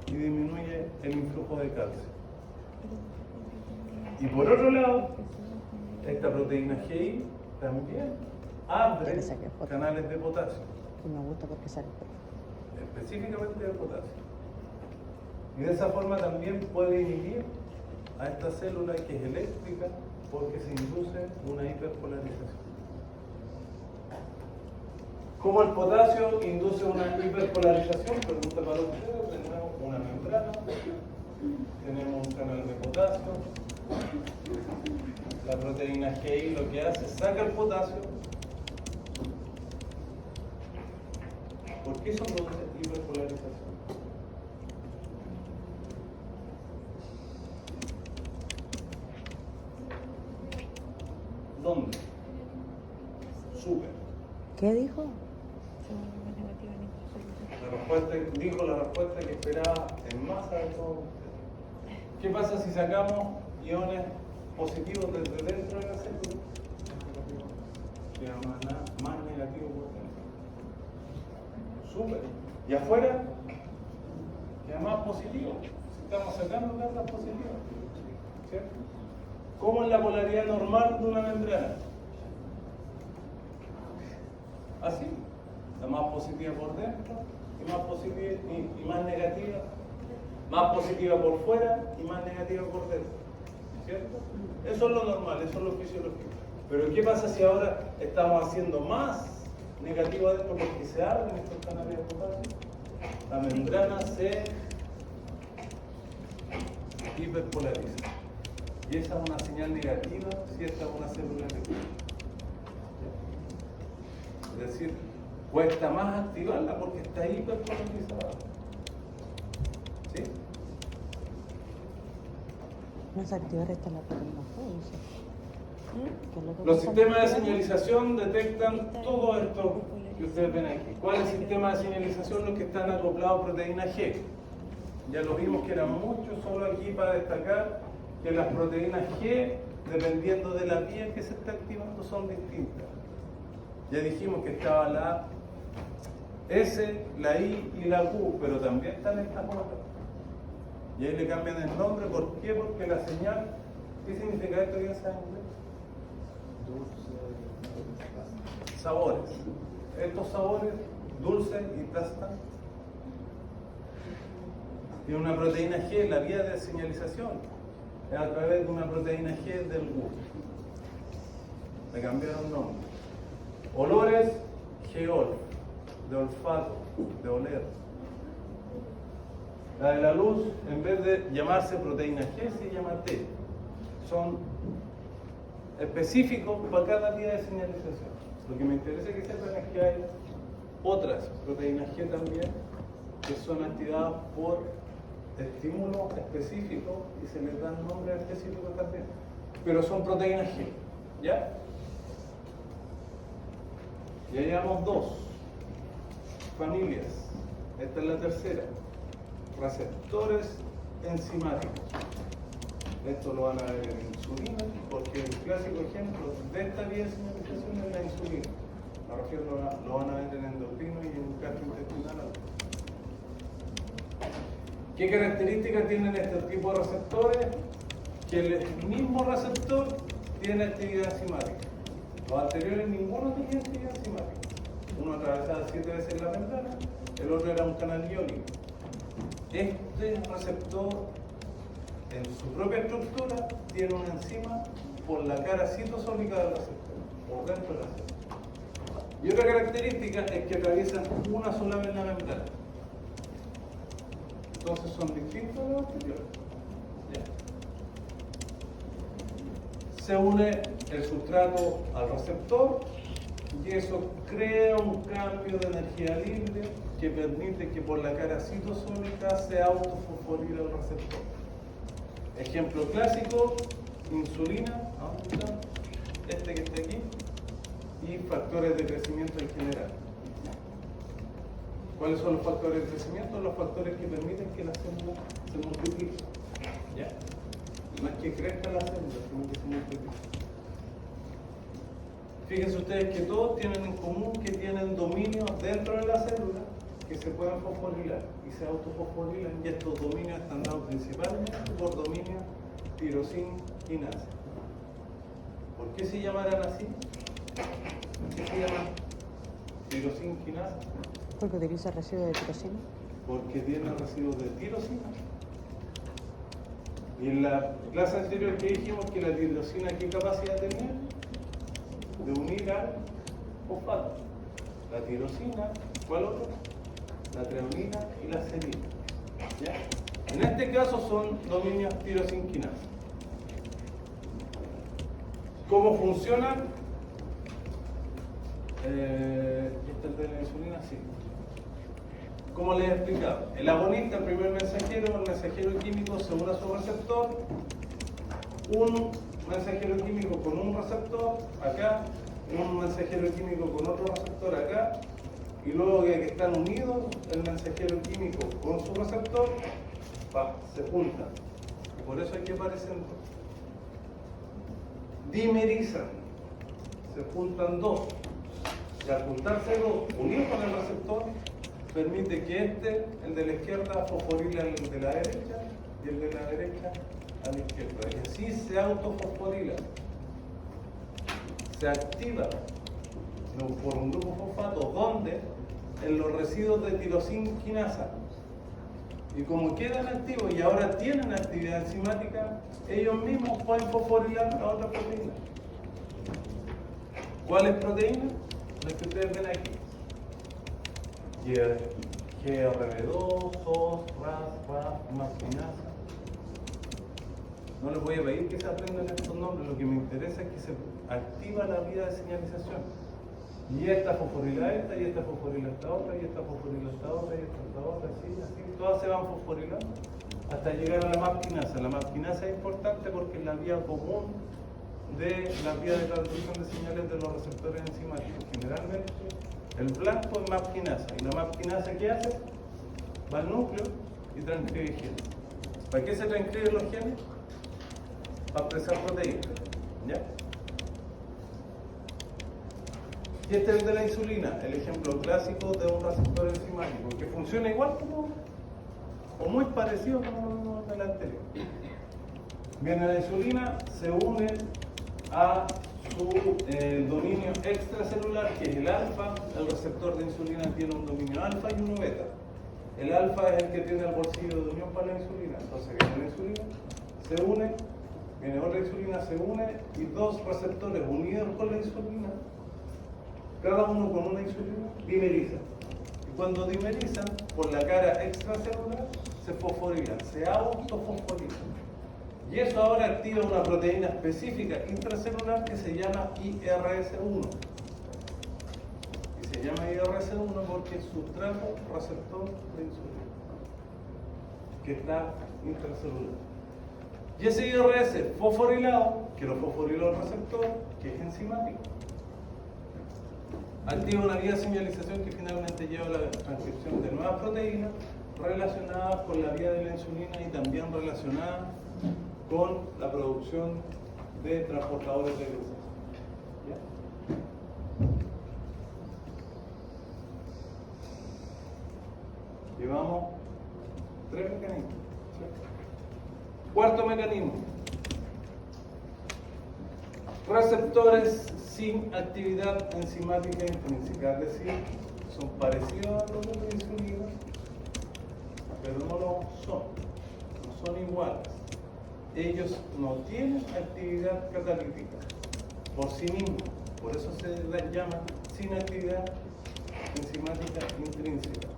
y disminuye el influjo de calcio. Y por otro lado, esta proteína GI también abre canales de potasio, Y me gusta porque sale. específicamente de potasio. Y de esa forma también puede inhibir a esta célula que es eléctrica porque se induce una hiperpolarización. ¿Cómo el potasio induce una hiperpolarización? Pregunta para ustedes. Tenemos una membrana, tenemos un canal de potasio. La proteína GI lo que hace es saca el potasio. ¿Por qué eso produce hiperpolarización? ¿Dónde? Súper. ¿Qué dijo? La respuesta, dijo la respuesta que esperaba en masa de todos ustedes. ¿Qué pasa si sacamos iones positivos desde dentro de la célula? Queda más negativo por dentro. Súper. Y afuera queda más positivo. Si estamos sacando cargas positivas. ¿Cierto? ¿Cómo es la polaridad normal de una membrana? Así. La más positiva por dentro y más positiva y más negativa. Más positiva por fuera y más negativa por dentro. ¿Cierto? Eso es lo normal, eso es lo fisiológico. Pero ¿qué pasa si ahora estamos haciendo más negativo adentro porque se abren estos canales de potasio? La membrana se hiperpolariza. Y esa es una señal negativa si esta es una célula eléctrica. Es decir, cuesta más activarla porque está hiperpolarizada. No se activa esta la proteína G, dice. ¿Qué es lo que Los pasa? sistemas de señalización detectan todo esto que ustedes ven aquí. ¿Cuál es el sistema de señalización? Los que están acoplados a proteína G. Ya lo vimos que eran muchos, solo aquí para destacar que las proteínas G, dependiendo de la vía que se está activando, son distintas. Ya dijimos que estaba la S, la I y la Q, pero también están estas otras. Y ahí le cambian el nombre, ¿por qué? Porque la señal, ¿qué significa esto? ¿Quién sabe en inglés? Sabores. Estos sabores, dulce y pasta, tienen una proteína G, la vía de señalización es a través de una proteína G del gusto. Le cambiaron nombre. Olores, geol, de olfato, de oler. La de la luz, en vez de llamarse proteína G, se llama T. Son específicos para cada vía de señalización. Lo que me interesa que sepan es que hay otras proteínas G también que son activadas por estímulos específicos y se les dan nombres específicos también. Pero son proteínas G. ¿Ya? Ya llevamos dos familias. Esta es la tercera. Receptores enzimáticos. Esto lo van a ver en insulina, porque el clásico ejemplo de esta vía de señalización es la insulina. Me refiero, lo van a ver en endocrino y en gastrointestinal. ¿Qué características tienen este tipo de receptores? Que el mismo receptor tiene actividad enzimática. Los anteriores ninguno tenía actividad enzimática. Uno atravesaba 7 veces la membrana, el otro era un canal iónico. Este receptor, en su propia estructura, tiene una enzima por la cara citosólica del receptor, por dentro de la célula. Y otra característica es que atraviesan una sola vez la membrana. Entonces son distintos de los anteriores. ¿Ya? Se une el sustrato al receptor y eso crea un cambio de energía libre que permite que por la cara citosólica se autofosforile el receptor. Ejemplo clásico, insulina, ¿dónde está? Este que está aquí, y factores de crecimiento en general. ¿Cuáles son los factores de crecimiento? Los factores que permiten que la célula se multiplique. ¿Ya? No es que crezca la célula, sino que se multiplique. Fíjense ustedes que todos tienen en común que tienen dominios dentro de la célula que se pueden fosforilar y se autofosforilan, y estos dominios están dados principalmente por dominio tirosin-quinasa. ¿Por qué se llamarán así? ¿Por qué se llama tirosin-quinasa? Porque utiliza residuos de tirosina. Porque tiene residuos de tirosina. Y en la clase anterior que dijimos que la tirosina, ¿qué capacidad tenía? De unir al fosfato. La tirosina, ¿cuál otro? La treonina y la serina. ¿Ya? En este caso son dominios tirosin-quinasa. ¿Cómo funcionan? ¿Este es de la insulina? Sí. Como les he explicado, el agonista, el primer mensajero, el mensajero químico se une a su receptor, un mensajero químico con un receptor acá, un mensajero químico con otro receptor acá, y luego que están unidos el mensajero químico con su receptor, se juntan. Por eso es que aparecen dos. Dimerizan, se juntan dos. Y al juntarse dos, unidos con el receptor, permite que el de la izquierda, fosforile al de la derecha y el de la derecha a la izquierda. Y así se autofosforila. Se activa por un grupo fosfato, donde en los residuos de tirosin-quinasa. Y como quedan activos y ahora tienen actividad enzimática, ellos mismos pueden fosforilar a otra proteína. ¿Cuáles proteínas? Las que ustedes ven aquí. GRB2, SOS, RAS, más quinasa. No les voy a pedir que se aprendan estos nombres, lo que me interesa es que se activa la vía de señalización. Y esta fosforila esta, y esta fosforila esta otra, y esta fosforila esta otra, y esta otra, así, todas se van fosforilando hasta llegar a la MAP quinasa. La MAP quinasa es importante porque es la vía común de la vía de transducción de señales de los receptores enzimáticos. Generalmente el blanco es MAP quinasa. ¿Y la MAP quinasa qué hace? Va al núcleo y transcribe genes. ¿Para qué se transcriben los genes? Para expresar proteínas. ¿Ya? Y este es el de la insulina, el ejemplo clásico de un receptor enzimático, que funciona igual como, o muy parecido como el anterior. Bien, la insulina se une a su dominio extracelular, que es el alfa. El receptor de insulina tiene un dominio alfa y uno beta. El alfa es el que tiene el bolsillo de unión para la insulina. Entonces viene la insulina, se une, viene otra insulina, se une, y dos receptores unidos con la insulina, cada uno con una insulina, dimerizan. Y cuando dimerizan, por la cara extracelular, se fosforilan, se autofosforilan. Y eso ahora activa una proteína específica intracelular que se llama IRS1. Y se llama IRS1 porque es sustrato receptor de insulina, que está intracelular. Y ese IRS fosforilado, que lo fosforiló el receptor, que es enzimático, activa una vía de señalización que finalmente lleva a la transcripción de nuevas proteínas relacionadas con la vía de la insulina y también relacionadas con la producción de transportadores de glucosa. ¿Ya? Llevamos 3 mecanismos. ¿Sí? Cuarto mecanismo. Receptores sin actividad enzimática intrínseca, es decir, son parecidos a los de la insulina, pero no lo son, no son iguales. Ellos no tienen actividad catalítica por sí mismos, por eso se les llama sin actividad enzimática intrínseca.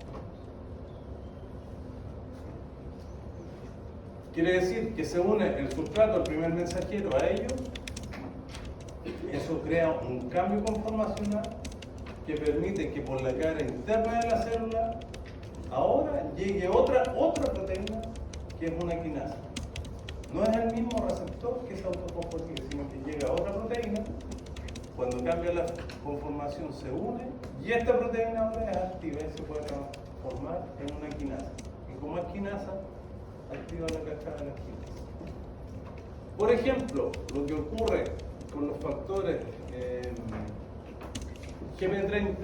Quiere decir que se une el sustrato, el primer mensajero, a ellos. Eso crea un cambio conformacional que permite que por la cara interna de la célula ahora llegue otra proteína que es una quinasa. No es el mismo receptor que se autoconforma, sino que llega otra proteína. Cuando cambia la conformación se une y esta proteína ahora es activa y se puede transformar en una quinasa. Y como es quinasa, activa la cascada de las quinasas. Por ejemplo, lo que ocurre con los factores GP30,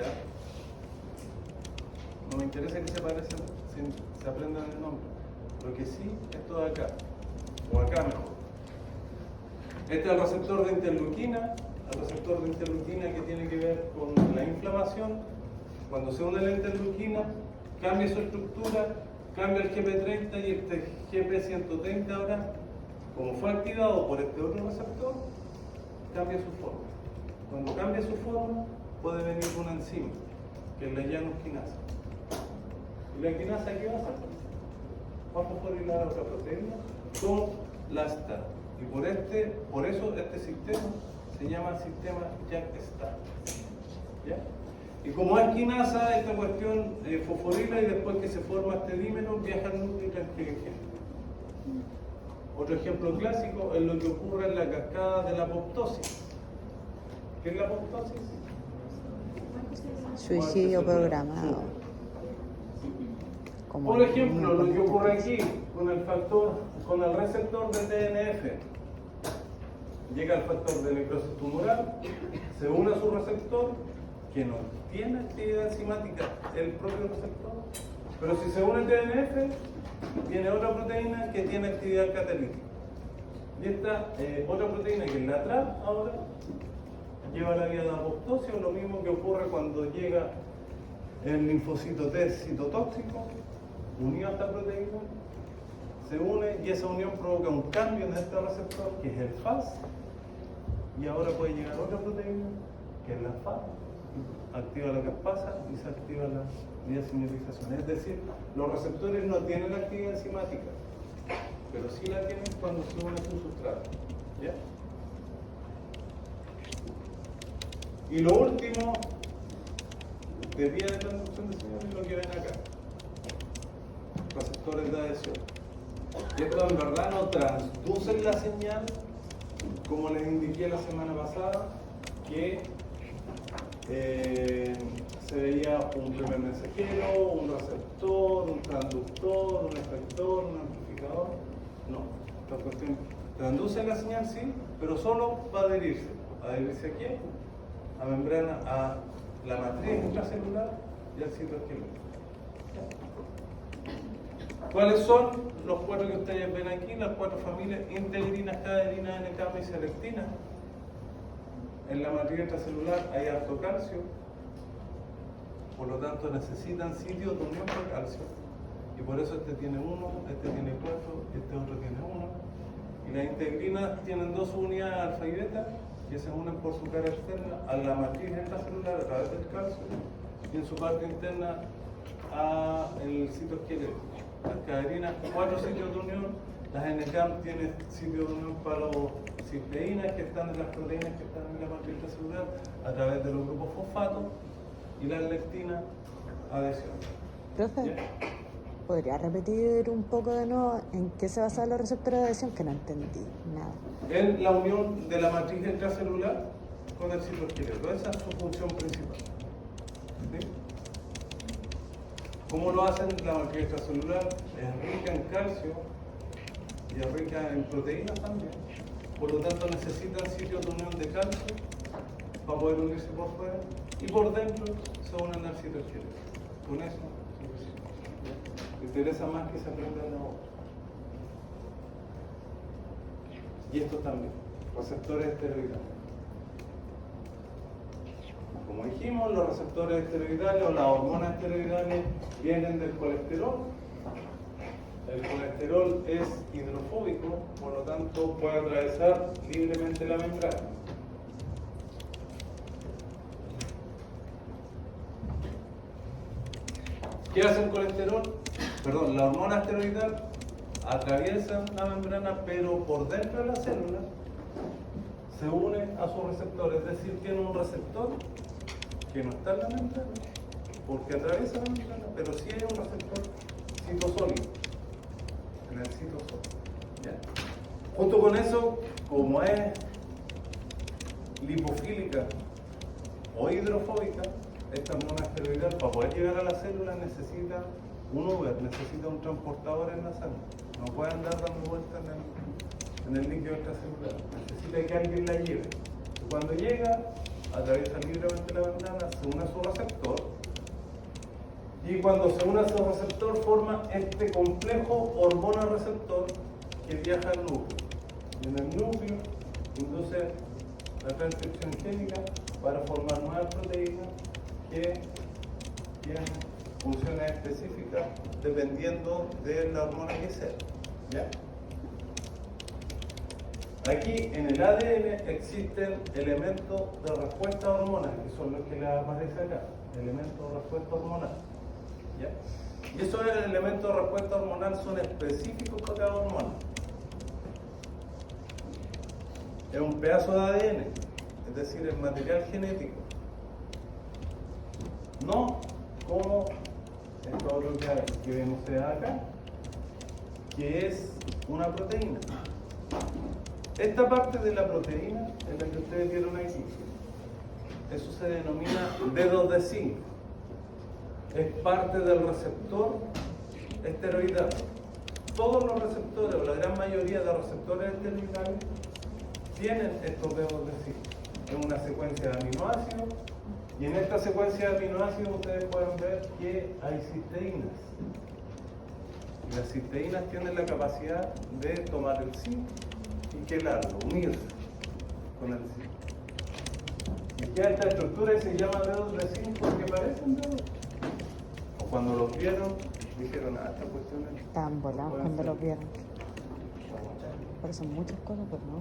no me interesa que se parecen, se aprendan el nombre, lo que sí, esto de acá, o acá mejor. Este es el receptor de interleuquina, que tiene que ver con la inflamación. Cuando se une la interleuquina, cambia su estructura, cambia el GP30 y este GP130 ahora, como fue activado por este otro receptor, cambia su forma. Cuando cambia su forma, puede venir una enzima, que es la llanosquinasa. ¿Y la quinasa qué va a hacer? Va a fosforilar a otra proteína con la STAT. Y por eso este sistema se llama sistema JAK-STAT. ¿Ya? Y como es quinasa, esta cuestión fosforila y después que se forma este dímero, viaja al núcleo y transcribe genes. Otro ejemplo clásico es lo que ocurre en la cascada de la apoptosis. ¿Qué es la apoptosis? Suicidio programado. Como Por ejemplo, lo que ocurre aquí con el receptor de TNF. Llega el factor de necrosis tumoral, se une a su receptor, que no tiene actividad enzimática, el propio receptor, pero si se une el TNF, viene otra proteína que tiene actividad catalítica. Y esta otra proteína, que es la TRAP, ahora lleva la vía de apoptosis, o lo mismo que ocurre cuando llega el linfocito T citotóxico, unido a esta proteína, se une y esa unión provoca un cambio en este receptor, que es el FAS, y ahora puede llegar otra proteína, que es la FAS, activa la caspasa y se activa la vía de señalización. Es decir, los receptores no tienen actividad enzimática, pero sí la tienen cuando se une a su sustrato. ¿Ya? Y lo último de vía de transducción de señales es lo que ven acá. Receptores de adhesión. Y esto en verdad no transducen la señal, como les indiqué la semana pasada, que se veía un primer mensajero, un receptor, un transductor, un efector, un amplificador. No, esta cuestión transduce la señal, sí, pero solo va a adherirse. ¿Adherirse a qué? A membrana, a la matriz intracelular y al citoesqueleto. ¿Cuáles son los cuatro que ustedes ven aquí? Las cuatro familias: integrinas, caderinas, N-cama y selectina. En la matriz extracelular hay harto calcio, por lo tanto necesitan sitios de unión de calcio. Y por eso este tiene 1, este tiene 4, este otro tiene 1. Y las integrinas tienen dos unidades, alfa y beta, que se unen por su cara externa a la matriz extracelular a través del calcio y en su parte interna al citoesqueleto. Las caderinas, 4 sitios de unión. Las NCAM tienen sitios de unión para los cisteínas que están en las proteínas que están en la matriz intracelular a través de los grupos fosfatos, y las lectinas, adhesión. Profe, ¿Ya? ¿podría repetir un poco de nuevo en qué se basan los receptores de adhesión? Que no entendí nada. En la unión de la matriz intracelular con el citoesqueleto. Esa es su función principal. ¿Sí? ¿Cómo lo hacen? La matriz extracelular es rica en calcio y es rica en proteínas también. Por lo tanto, necesitan sitios de unión de calcio para poder unirse por fuera, y por dentro se unen al citoesqueleto. Con eso, me interesa más que se aprenda la otra. Y estos también, receptores esteroidales. Como dijimos, los receptores esteroidales o las hormonas esteroidales vienen del colesterol. El colesterol es hidrofóbico, por lo tanto puede atravesar libremente la membrana. ¿Qué hace el colesterol? Perdón, la hormona esteroidal atraviesa la membrana, pero por dentro de la célula se une a su receptor, es decir, tiene un receptor que no está en la membrana, porque atraviesa la membrana, pero sí hay un receptor citosólido, en el citosol. ¿Ya? Junto con eso, como es lipofílica o hidrofóbica, esta hormona esteroidal, para poder llegar a la célula, necesita un Uber, necesita un transportador en la sangre. No puede andar dando vueltas en el líquido extracelular. Necesita que alguien la lleve. Y cuando llega, atraviesa libremente la membrana, se une a su receptor. Y cuando se une a su receptor, forma este complejo hormona-receptor que viaja al núcleo. Y en el núcleo induce la transcripción génica para formar nuevas proteínas que tienen funciones específicas dependiendo de la hormona que sea. ¿Ya? Aquí en el ADN existen elementos de respuesta a hormonas, que son los que les aparece acá, elementos de respuesta hormonal. ¿Ya? Y esos elementos de respuesta hormonal son específicos para cada hormona. Es un pedazo de ADN, es decir, el material genético. No como esto otro que ven ustedes acá, que es una proteína. Esta parte de la proteína es la que ustedes vieron aquí. Eso se denomina dedos de zinc. Es parte del receptor esteroidal. Todos los receptores, o la gran mayoría de receptores esteroidales, tienen estos dedos de zinc. Es una secuencia de aminoácidos. Y en esta secuencia de aminoácidos ustedes pueden ver que hay cisteínas. Y las cisteínas tienen la capacidad de tomar el zinc y quelarlo, unirse con el zinc. Y queda esta estructura y se llama dedos de zinc porque parecen dedos. O cuando los vieron, dijeron, esta cuestión es... Estaban volados cuando los vieron. Parecen muchas cosas, pero no.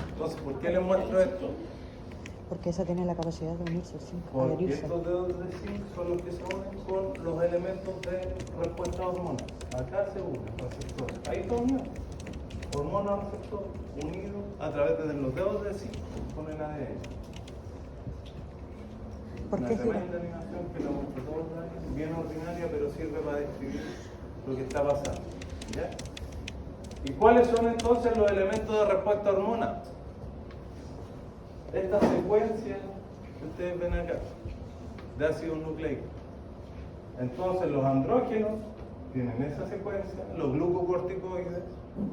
Entonces, ¿por qué les muestro esto? Porque esa tiene la capacidad de unirse, sí, Porque adherirse. estos dedos de zinc son los que se unen con los elementos de respuesta a hormonas. Acá se unen receptores. Ahí está unido. Hormona receptor unido a través de los dedos de zinc con el ADN. ¿Por Una qué gira? tremenda animación que la muestro todos los años, bien ordinaria, pero sirve para describir lo que está pasando. ¿Ya? ¿Y cuáles son entonces los elementos de respuesta a hormonas? Esta secuencia que ustedes ven acá, de ácido nucleico. Entonces los andrógenos tienen esa secuencia, los glucocorticoides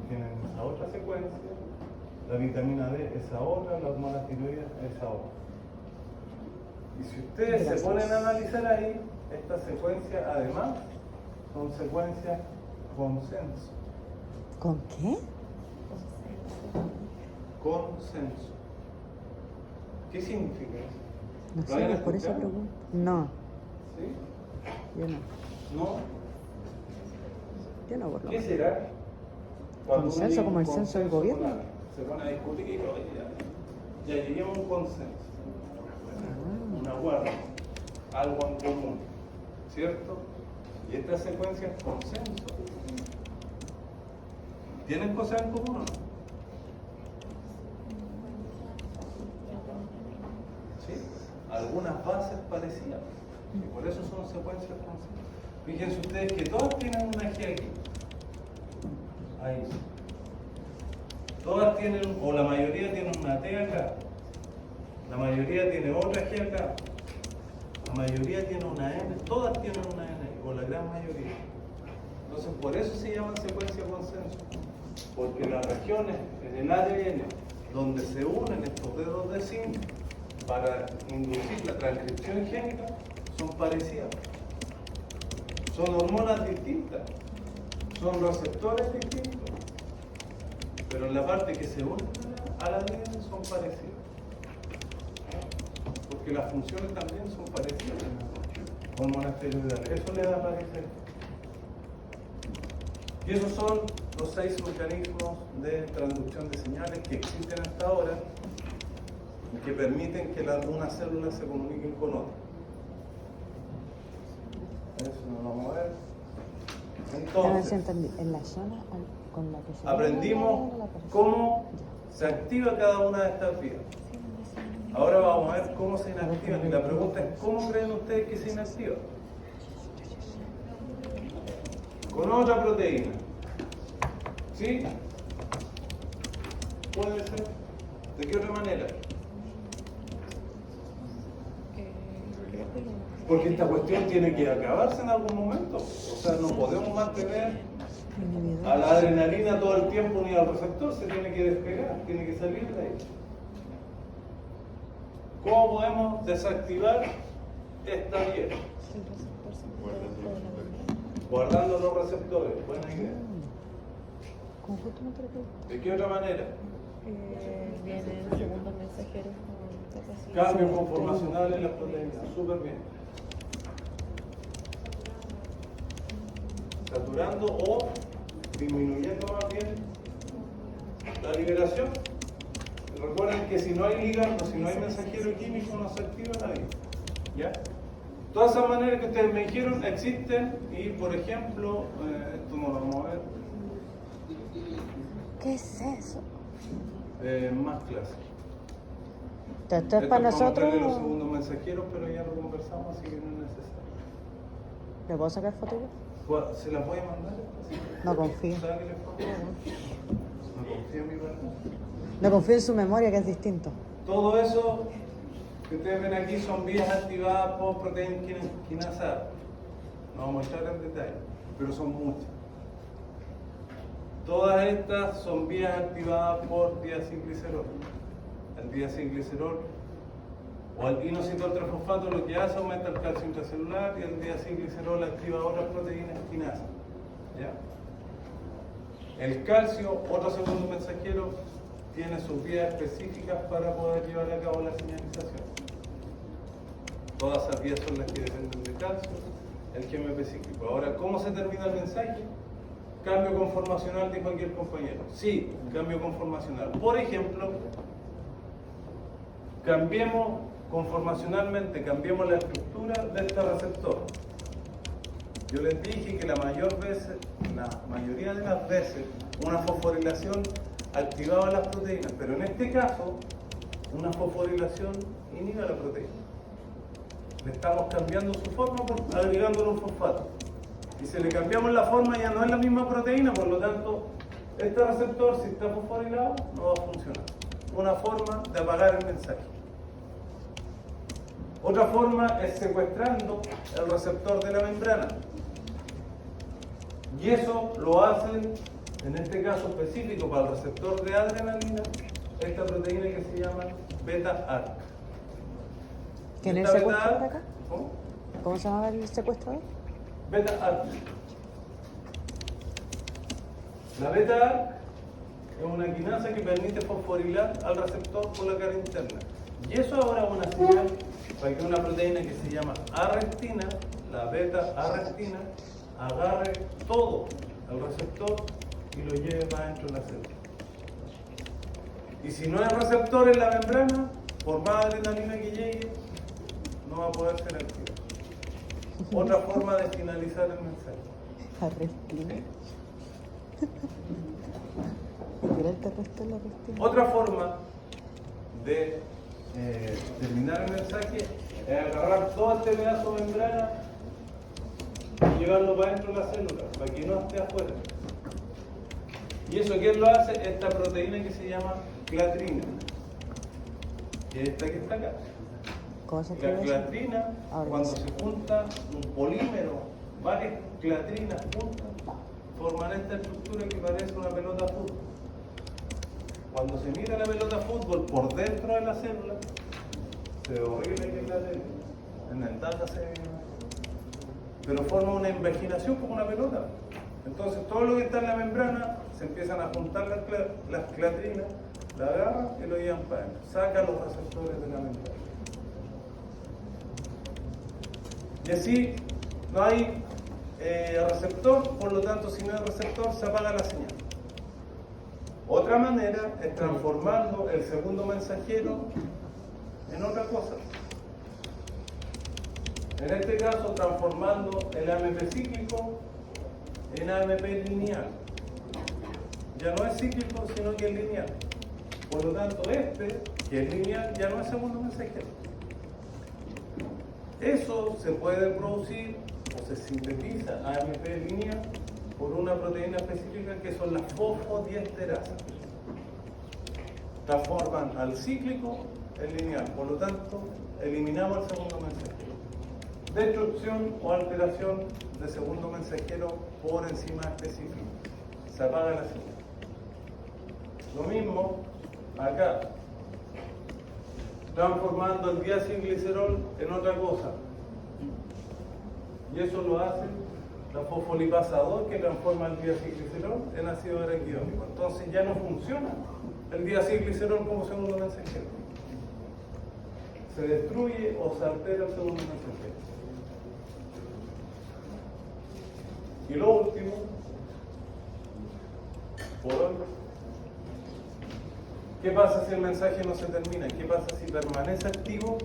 tienen esa otra secuencia, la vitamina D esa otra, la hormona tiroides esa otra. Y si ustedes se ponen a analizar ahí, esta secuencia además son secuencias consenso. ¿Con qué? Consenso. ¿Qué significa eso? No ¿Lo sé, habían por eso escuchado? pregunto. No, ¿Sí? yo no. ¿No? Yo no, por lo ¿Qué menos. será? Cuando uno ¿Consenso llega a como un el censo del consenso gobierno? con alguien, se pone a discutir y oye, ya lleguemos a un consenso, un acuerdo, algo en común, ¿cierto? Y esta secuencia es consenso. ¿Tienen cosas en común o no? ¿Sí? Algunas bases parecidas. Y por eso son secuencias consenso. Fíjense ustedes que todas tienen una G aquí. Ahí. Todas tienen, o la mayoría tienen una T acá. La mayoría tiene otra G acá. La mayoría tiene una N. Todas tienen una N, o la gran mayoría. Entonces, por eso se llaman secuencia consenso. Porque las regiones en el ADN donde se unen estos dedos de zinc para inducir la transcripción génica son parecidas. Son hormonas distintas, son receptores distintos, pero en la parte que se unen al ADN son parecidas. Porque las funciones también son parecidas. Hormonas tiroideales, eso le da parecer. Y esos son los 6 mecanismos de transducción de señales que existen hasta ahora y que permiten que una célula se comunique con otra. Eso lo vamos a ver. Ya me Entonces, siento en la zona con la que se aprendimos cómo se activa cada una de estas vías. Ahora vamos a ver cómo se inactivan. Y la pregunta es, ¿cómo creen ustedes que se inactiva? Con otra proteína. ¿Sí? Puede ser. ¿De qué otra manera? Creo que no. Porque esta cuestión tiene que acabarse en algún momento. O sea, no podemos mantener a la adrenalina todo el tiempo ni al receptor, se tiene que despegar, tiene que salir de ahí. ¿Cómo podemos desactivar esta vía? El receptor se encuentra dentro de la membrana. Guardando los receptores, buena idea. Conjunto nutritivo. ¿De qué otra manera? Viene el segundo mensajero con capacidad. Cambios conformacionales en las proteínas, súper bien. Saturando o disminuyendo más bien la liberación. Recuerden que si no hay ligando, si no hay mensajero químico, no se activa la vía. ¿Ya? Todas esas maneras que ustedes me dijeron existen y, por ejemplo, esto no lo vamos a ver, ¿Qué es eso? más clases. Esto es para vamos a nosotros. verle los segundos mensajeros, pero ya lo conversamos, así que no es necesario. ¿Le puedo sacar foto yo? ¿Se las voy a mandar? No confío. ¿Sabe qué les pasa? No confío en mi verdad. No confío en su memoria, que es distinto. Todo eso que ustedes ven aquí son vías activadas por proteína quinasa. No vamos a entrar en detalle, pero son muchas. Todas estas son vías activadas por diacilglicerol. El diacilglicerol o el inositol-3-fosfato lo que hace aumenta el calcio intracelular y el diacilglicerol activa otras proteínas quinasas. ¿Ya? El calcio, otro segundo mensajero, tiene sus vías específicas para poder llevar a cabo la señalización. Todas esas vías son las que dependen de calcio, el GMP cíclico. Ahora, ¿cómo se termina el mensaje? Cambio conformacional, dijo aquí el compañero. Sí, cambio conformacional. Por ejemplo, cambiemos conformacionalmente, cambiemos la estructura de este receptor. Yo les dije que la mayoría de las veces, una fosforilación activaba las proteínas, pero en este caso, una fosforilación inhibe a la proteína. Le estamos cambiando su forma por agregándole un fosfato. Y si le cambiamos la forma ya no es la misma proteína, por lo tanto, este receptor, si está fosforilado, no va a funcionar. Una forma de apagar el mensaje. Otra forma es secuestrando el receptor de la membrana. Y eso lo hacen, en este caso específico, para el receptor de adrenalina, esta proteína que se llama beta-ARC. ¿Quién es Esta el secuestrador beta-ARC, acá? ¿cómo? ¿Cómo se llama el secuestrador? Beta-ARC. La beta-ARC es una quinasa que permite fosforilar al receptor por la cara interna. Y eso ahora es una señal para que una proteína que se llama arrestina, la beta-arrestina, agarre todo el receptor y lo lleve para dentro de la célula. Y si no hay receptor en la membrana, por más adrenalina que llegue, no va a poder ser activo. Otra forma de finalizar el mensaje. Arrestina. ¿Era el terrestre la arrestina? Otra forma de terminar el mensaje es agarrar todo este pedazo de membrana y llevarlo para dentro de la célula, para que no esté afuera. ¿Y eso quién lo hace? Esta proteína que se llama clatrina, que es esta que está acá. ¿Cómo se La escribe eso? clatrina, Ahora cuando sí. se junta un polímero, varias clatrinas juntas, forman esta estructura que parece una pelota de fútbol. Cuando se mira la pelota de fútbol por dentro de la célula, se ve horrible que es la tele. En el data se ve, pero forma una invaginación como una pelota. Entonces todo lo que está en la membrana se empiezan a juntar las clatrinas, la agarran y lo llevan para adentro, sacan los receptores de la membrana. Y así no hay receptor, por lo tanto si no hay receptor se apaga la señal. Otra manera es transformando el segundo mensajero en otra cosa. En este caso, transformando el AMP cíclico en AMP lineal. Ya no es cíclico, sino que es lineal. Por lo tanto, este, que es lineal, ya no es segundo mensajero. Eso se puede producir o se sintetiza AMP lineal por una proteína específica que son las fosfodiesterasas. Transforman al cíclico en lineal, por lo tanto, eliminamos el segundo mensajero. Destrucción o alteración de segundo mensajero por enzima específica. Se apaga la señal. Lo mismo acá. Transformando el diacilglicerol en otra cosa. Y eso lo hace la fosfolipasa 2 que transforma el diacilglicerol en ácido araquidónico. Entonces ya no funciona el diacilglicerol como segundo mensajero. Se destruye o se altera el segundo mensajero. Y lo último, por hoy, ¿qué pasa si el mensaje no se termina? ¿Qué pasa si permanece activo?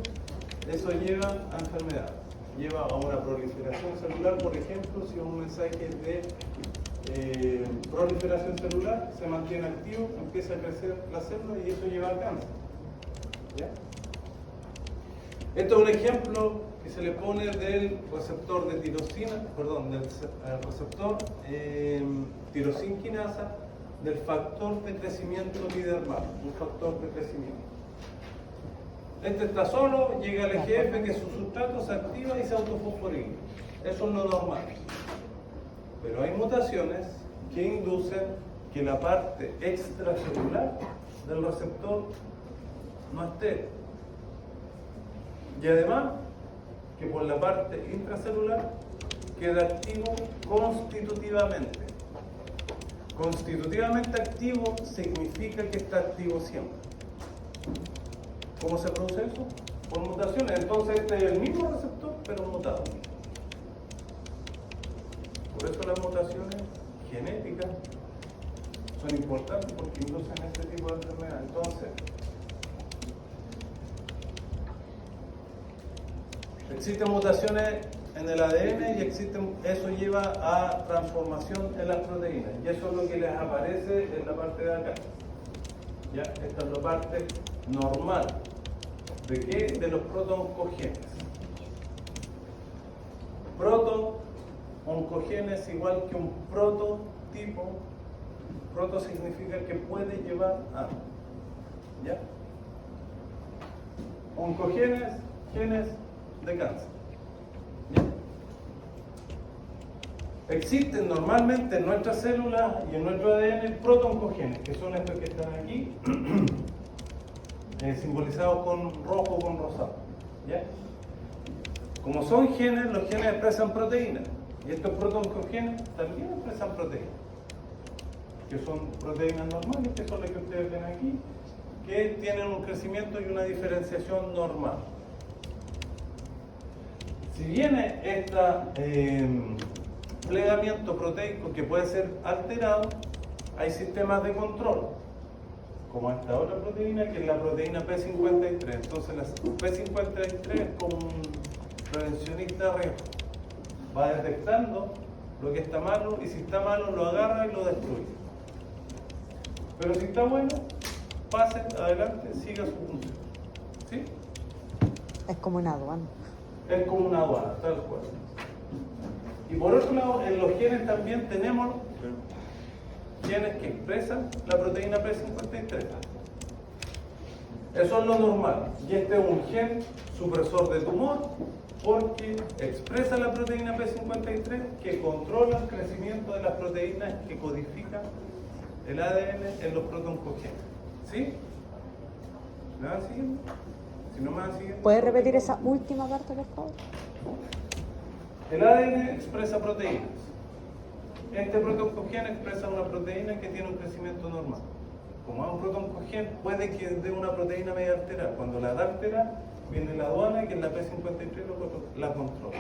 Eso lleva a enfermedad. Lleva a una proliferación celular, por ejemplo, si un mensaje de proliferación celular se mantiene activo, empieza a crecer la célula y eso lleva al cáncer. ¿Ya? Esto es un ejemplo que se le pone del receptor de tirosina, perdón, del receptor tirosinquinasa del factor de crecimiento lidermal, un factor de crecimiento. Este está solo, llega al EGF, que es su sustrato, se activa y se autofosforila. Eso es lo normal. Pero hay mutaciones que inducen que la parte extracelular del receptor no esté. Y además, que por la parte intracelular queda activo constitutivamente. Constitutivamente activo significa que está activo siempre. ¿Cómo se produce eso? Por mutaciones. Entonces este es el mismo receptor, pero mutado. Por eso las mutaciones genéticas son importantes porque inducen este tipo de enfermedad. Entonces, existen mutaciones en el ADN y eso lleva a transformación en las proteínas. Y eso es lo que les aparece en la parte de acá. ¿Ya? Esta es la parte normal. ¿De qué? De los protooncogenes. oncogene es igual que un prototipo. Proto significa que puede llevar a. ¿Ya? Oncogenes, genes de cáncer. ¿Ya? Existen normalmente en nuestras células y en nuestro ADN protooncogenes, que son estos que están aquí, simbolizados con rojo o con rosado. ¿Ya? Como son genes, los genes expresan proteínas. Y estos protooncogenes también expresan proteínas, que son proteínas normales, que son las que ustedes ven aquí, que tienen un crecimiento y una diferenciación normal. Si viene este plegamiento proteico que puede ser alterado, hay sistemas de control, como esta otra proteína, que es la proteína P53. Entonces la P53 es como un prevencionista de riesgo. Va detectando lo que está malo, y si está malo lo agarra y lo destruye. Pero si está bueno, pase adelante, siga su función. ¿Sí? Es como una aduana. Es como una aduana, tal cual. Y por otro lado, en los genes también tenemos genes que expresan la proteína P53. Eso es lo normal. Y este es un gen supresor de tumor porque expresa la proteína P53 que controla el crecimiento de las proteínas que codifican el ADN en los protooncogenes. ¿Sí? ¿Me van siguiendo? Si no me van siguiendo. ¿Puedes repetir esa última parte, por favor? El ADN expresa proteínas. Este protooncogen expresa una proteína que tiene un crecimiento normal. Como es un protooncogen, puede que dé una proteína media alterada. Cuando la da alterada, viene la aduana, que es la P53, la controla.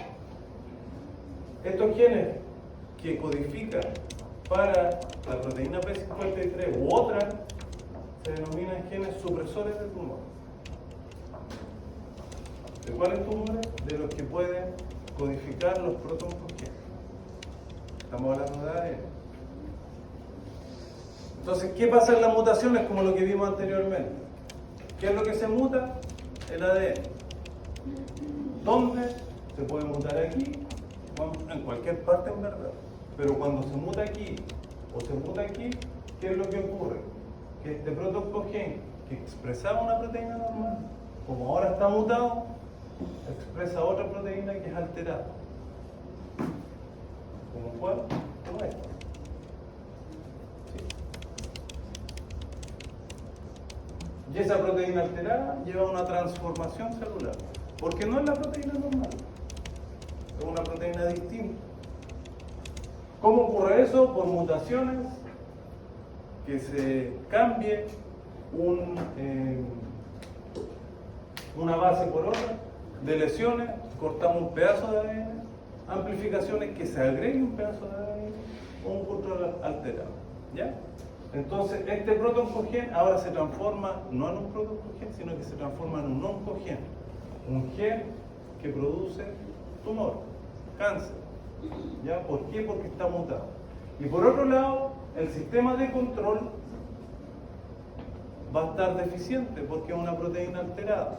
Estos genes que codifican para la proteína P53 u otra, se denominan genes supresores de tumor. ¿De cuáles tumores? De los que pueden codificar los protooncogenes. Estamos hablando de ADN. Entonces, ¿qué pasa en las mutaciones? Como lo que vimos anteriormente. ¿Qué es lo que se muta? El ADN. ¿Dónde? Se puede mutar aquí, bueno, en cualquier parte en verdad. Pero cuando se muta aquí o se muta aquí, ¿qué es lo que ocurre? Que este protooncogen que expresaba una proteína normal, como ahora está mutado, expresa otra proteína que es alterada. ¿Como cuál? Como esta. ¿Sí? Y esa proteína alterada lleva a una transformación celular, porque no es la proteína normal, es una proteína distinta. ¿Cómo ocurre eso? Por mutaciones, que se cambie una base por otra, de lesiones, cortamos un pedazo de ADN, amplificaciones, que se agregue un pedazo de ADN, o un control alterado. ¿Ya? Entonces, este protooncogen ahora se transforma no en un protooncogen, sino que se transforma en un oncogen, un gen que produce tumor, cáncer. ¿Ya? ¿Por qué? Porque está mutado. Y por otro lado, el sistema de control va a estar deficiente porque es una proteína alterada.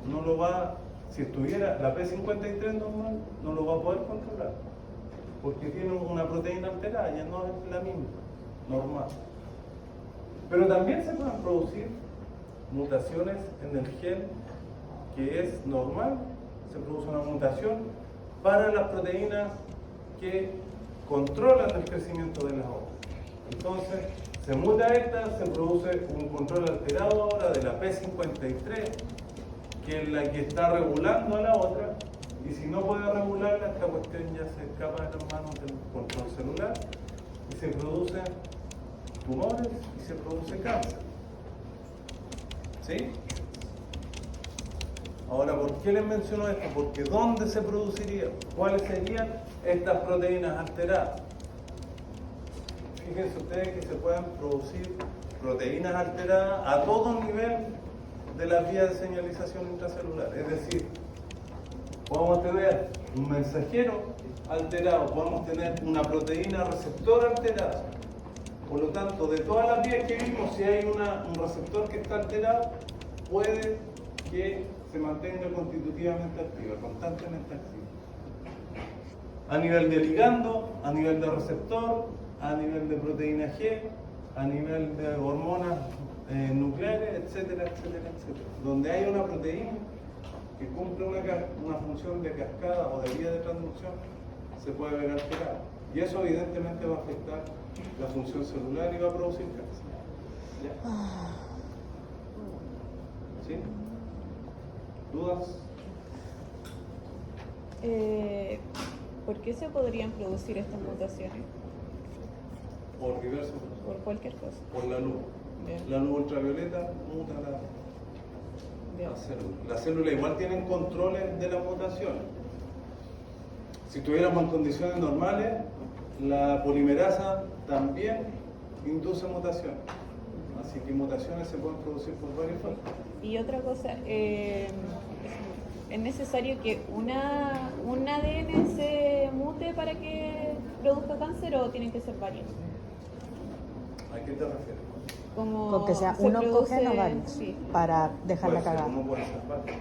No lo va, si estuviera la P53 normal, no lo va a poder controlar, porque tiene una proteína alterada, ya no es la misma, normal. Pero también se pueden producir mutaciones en el gen que es normal, se produce una mutación para las proteínas que controlan el crecimiento de las otras. Entonces, se muta esta, se produce un control alterado ahora de la P53, que es la que está regulando a la otra, y si no puede regularla, esta cuestión ya se escapa de las manos del control celular, y se producen tumores y se produce cáncer. ¿Sí? Ahora, ¿por qué les menciono esto? Porque ¿dónde se produciría? ¿Cuáles serían estas proteínas alteradas? Fíjense ustedes que se pueden producir proteínas alteradas a todo nivel de las vías de señalización intracelular. Es decir, podemos tener un mensajero alterado, podemos tener una proteína receptor alterada. Por lo tanto, de todas las vías que vimos, si hay un receptor que está alterado, puede que se mantenga constitutivamente activa, constantemente activa. a nivel de ligando, a nivel de receptor, a nivel de proteína G, a nivel de hormonas nucleares, etcétera, etcétera, etcétera. Donde hay una proteína que cumple una función de cascada o de vía de transducción, se puede ver alterada. Y eso evidentemente va a afectar la función celular y va a producir cáncer. ¿Ya? ¿Sí? ¿Dudas? ¿Por qué se podrían producir estas mutaciones? Por diversos, Por cualquier cosa. por la luz. Bien. La luz ultravioleta muta Bien. la célula. Las células igual tienen controles de las mutaciones. Si estuviéramos en condiciones normales, la polimerasa también induce mutaciones. Así que mutaciones se pueden producir por varios factores. Y otra cosa, ¿es necesario que un ADN se mute para que produzca cáncer o tienen que ser varios? ¿A qué te refieres? Como Con que sea se un produce- oncogeno vale, Sí. para dejarla Puede ser, cagada. uno puede ser varios.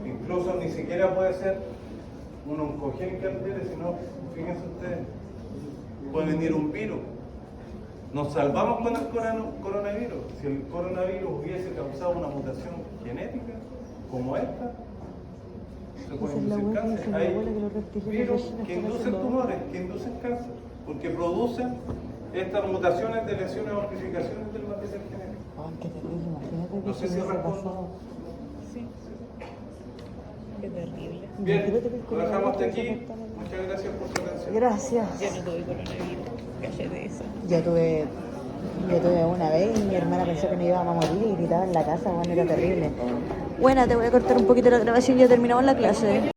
Incluso ni siquiera puede ser un oncogénico que altere, sino, fíjense ustedes, puede venir un virus. Nos salvamos con el coronavirus. Si el coronavirus hubiese causado una mutación genética como esta, se puede Esa es la inducir hueá que cáncer. dice mi Hay abuela, que los reptilianos virus de China que están inducen haciendo tumores, que inducen cáncer, porque producen estas mutaciones de lesiones o amplificaciones del material genético. Ay, qué terrible, imagínate que No sé eso si hubiese respondo. pasado. Sí. Qué terrible. Bien, Imagínate que el lo dejamos hasta coronavirus aquí. se afecta a la- Muchas gracias por su atención. Gracias. Yo no tuve coronavirus, callé de eso. Yo tuve una vez y mi hermana pensó que nos íbamos a morir y gritaba en la casa, bueno, era terrible. Bueno, te voy a cortar un poquito la grabación, ya terminamos la clase.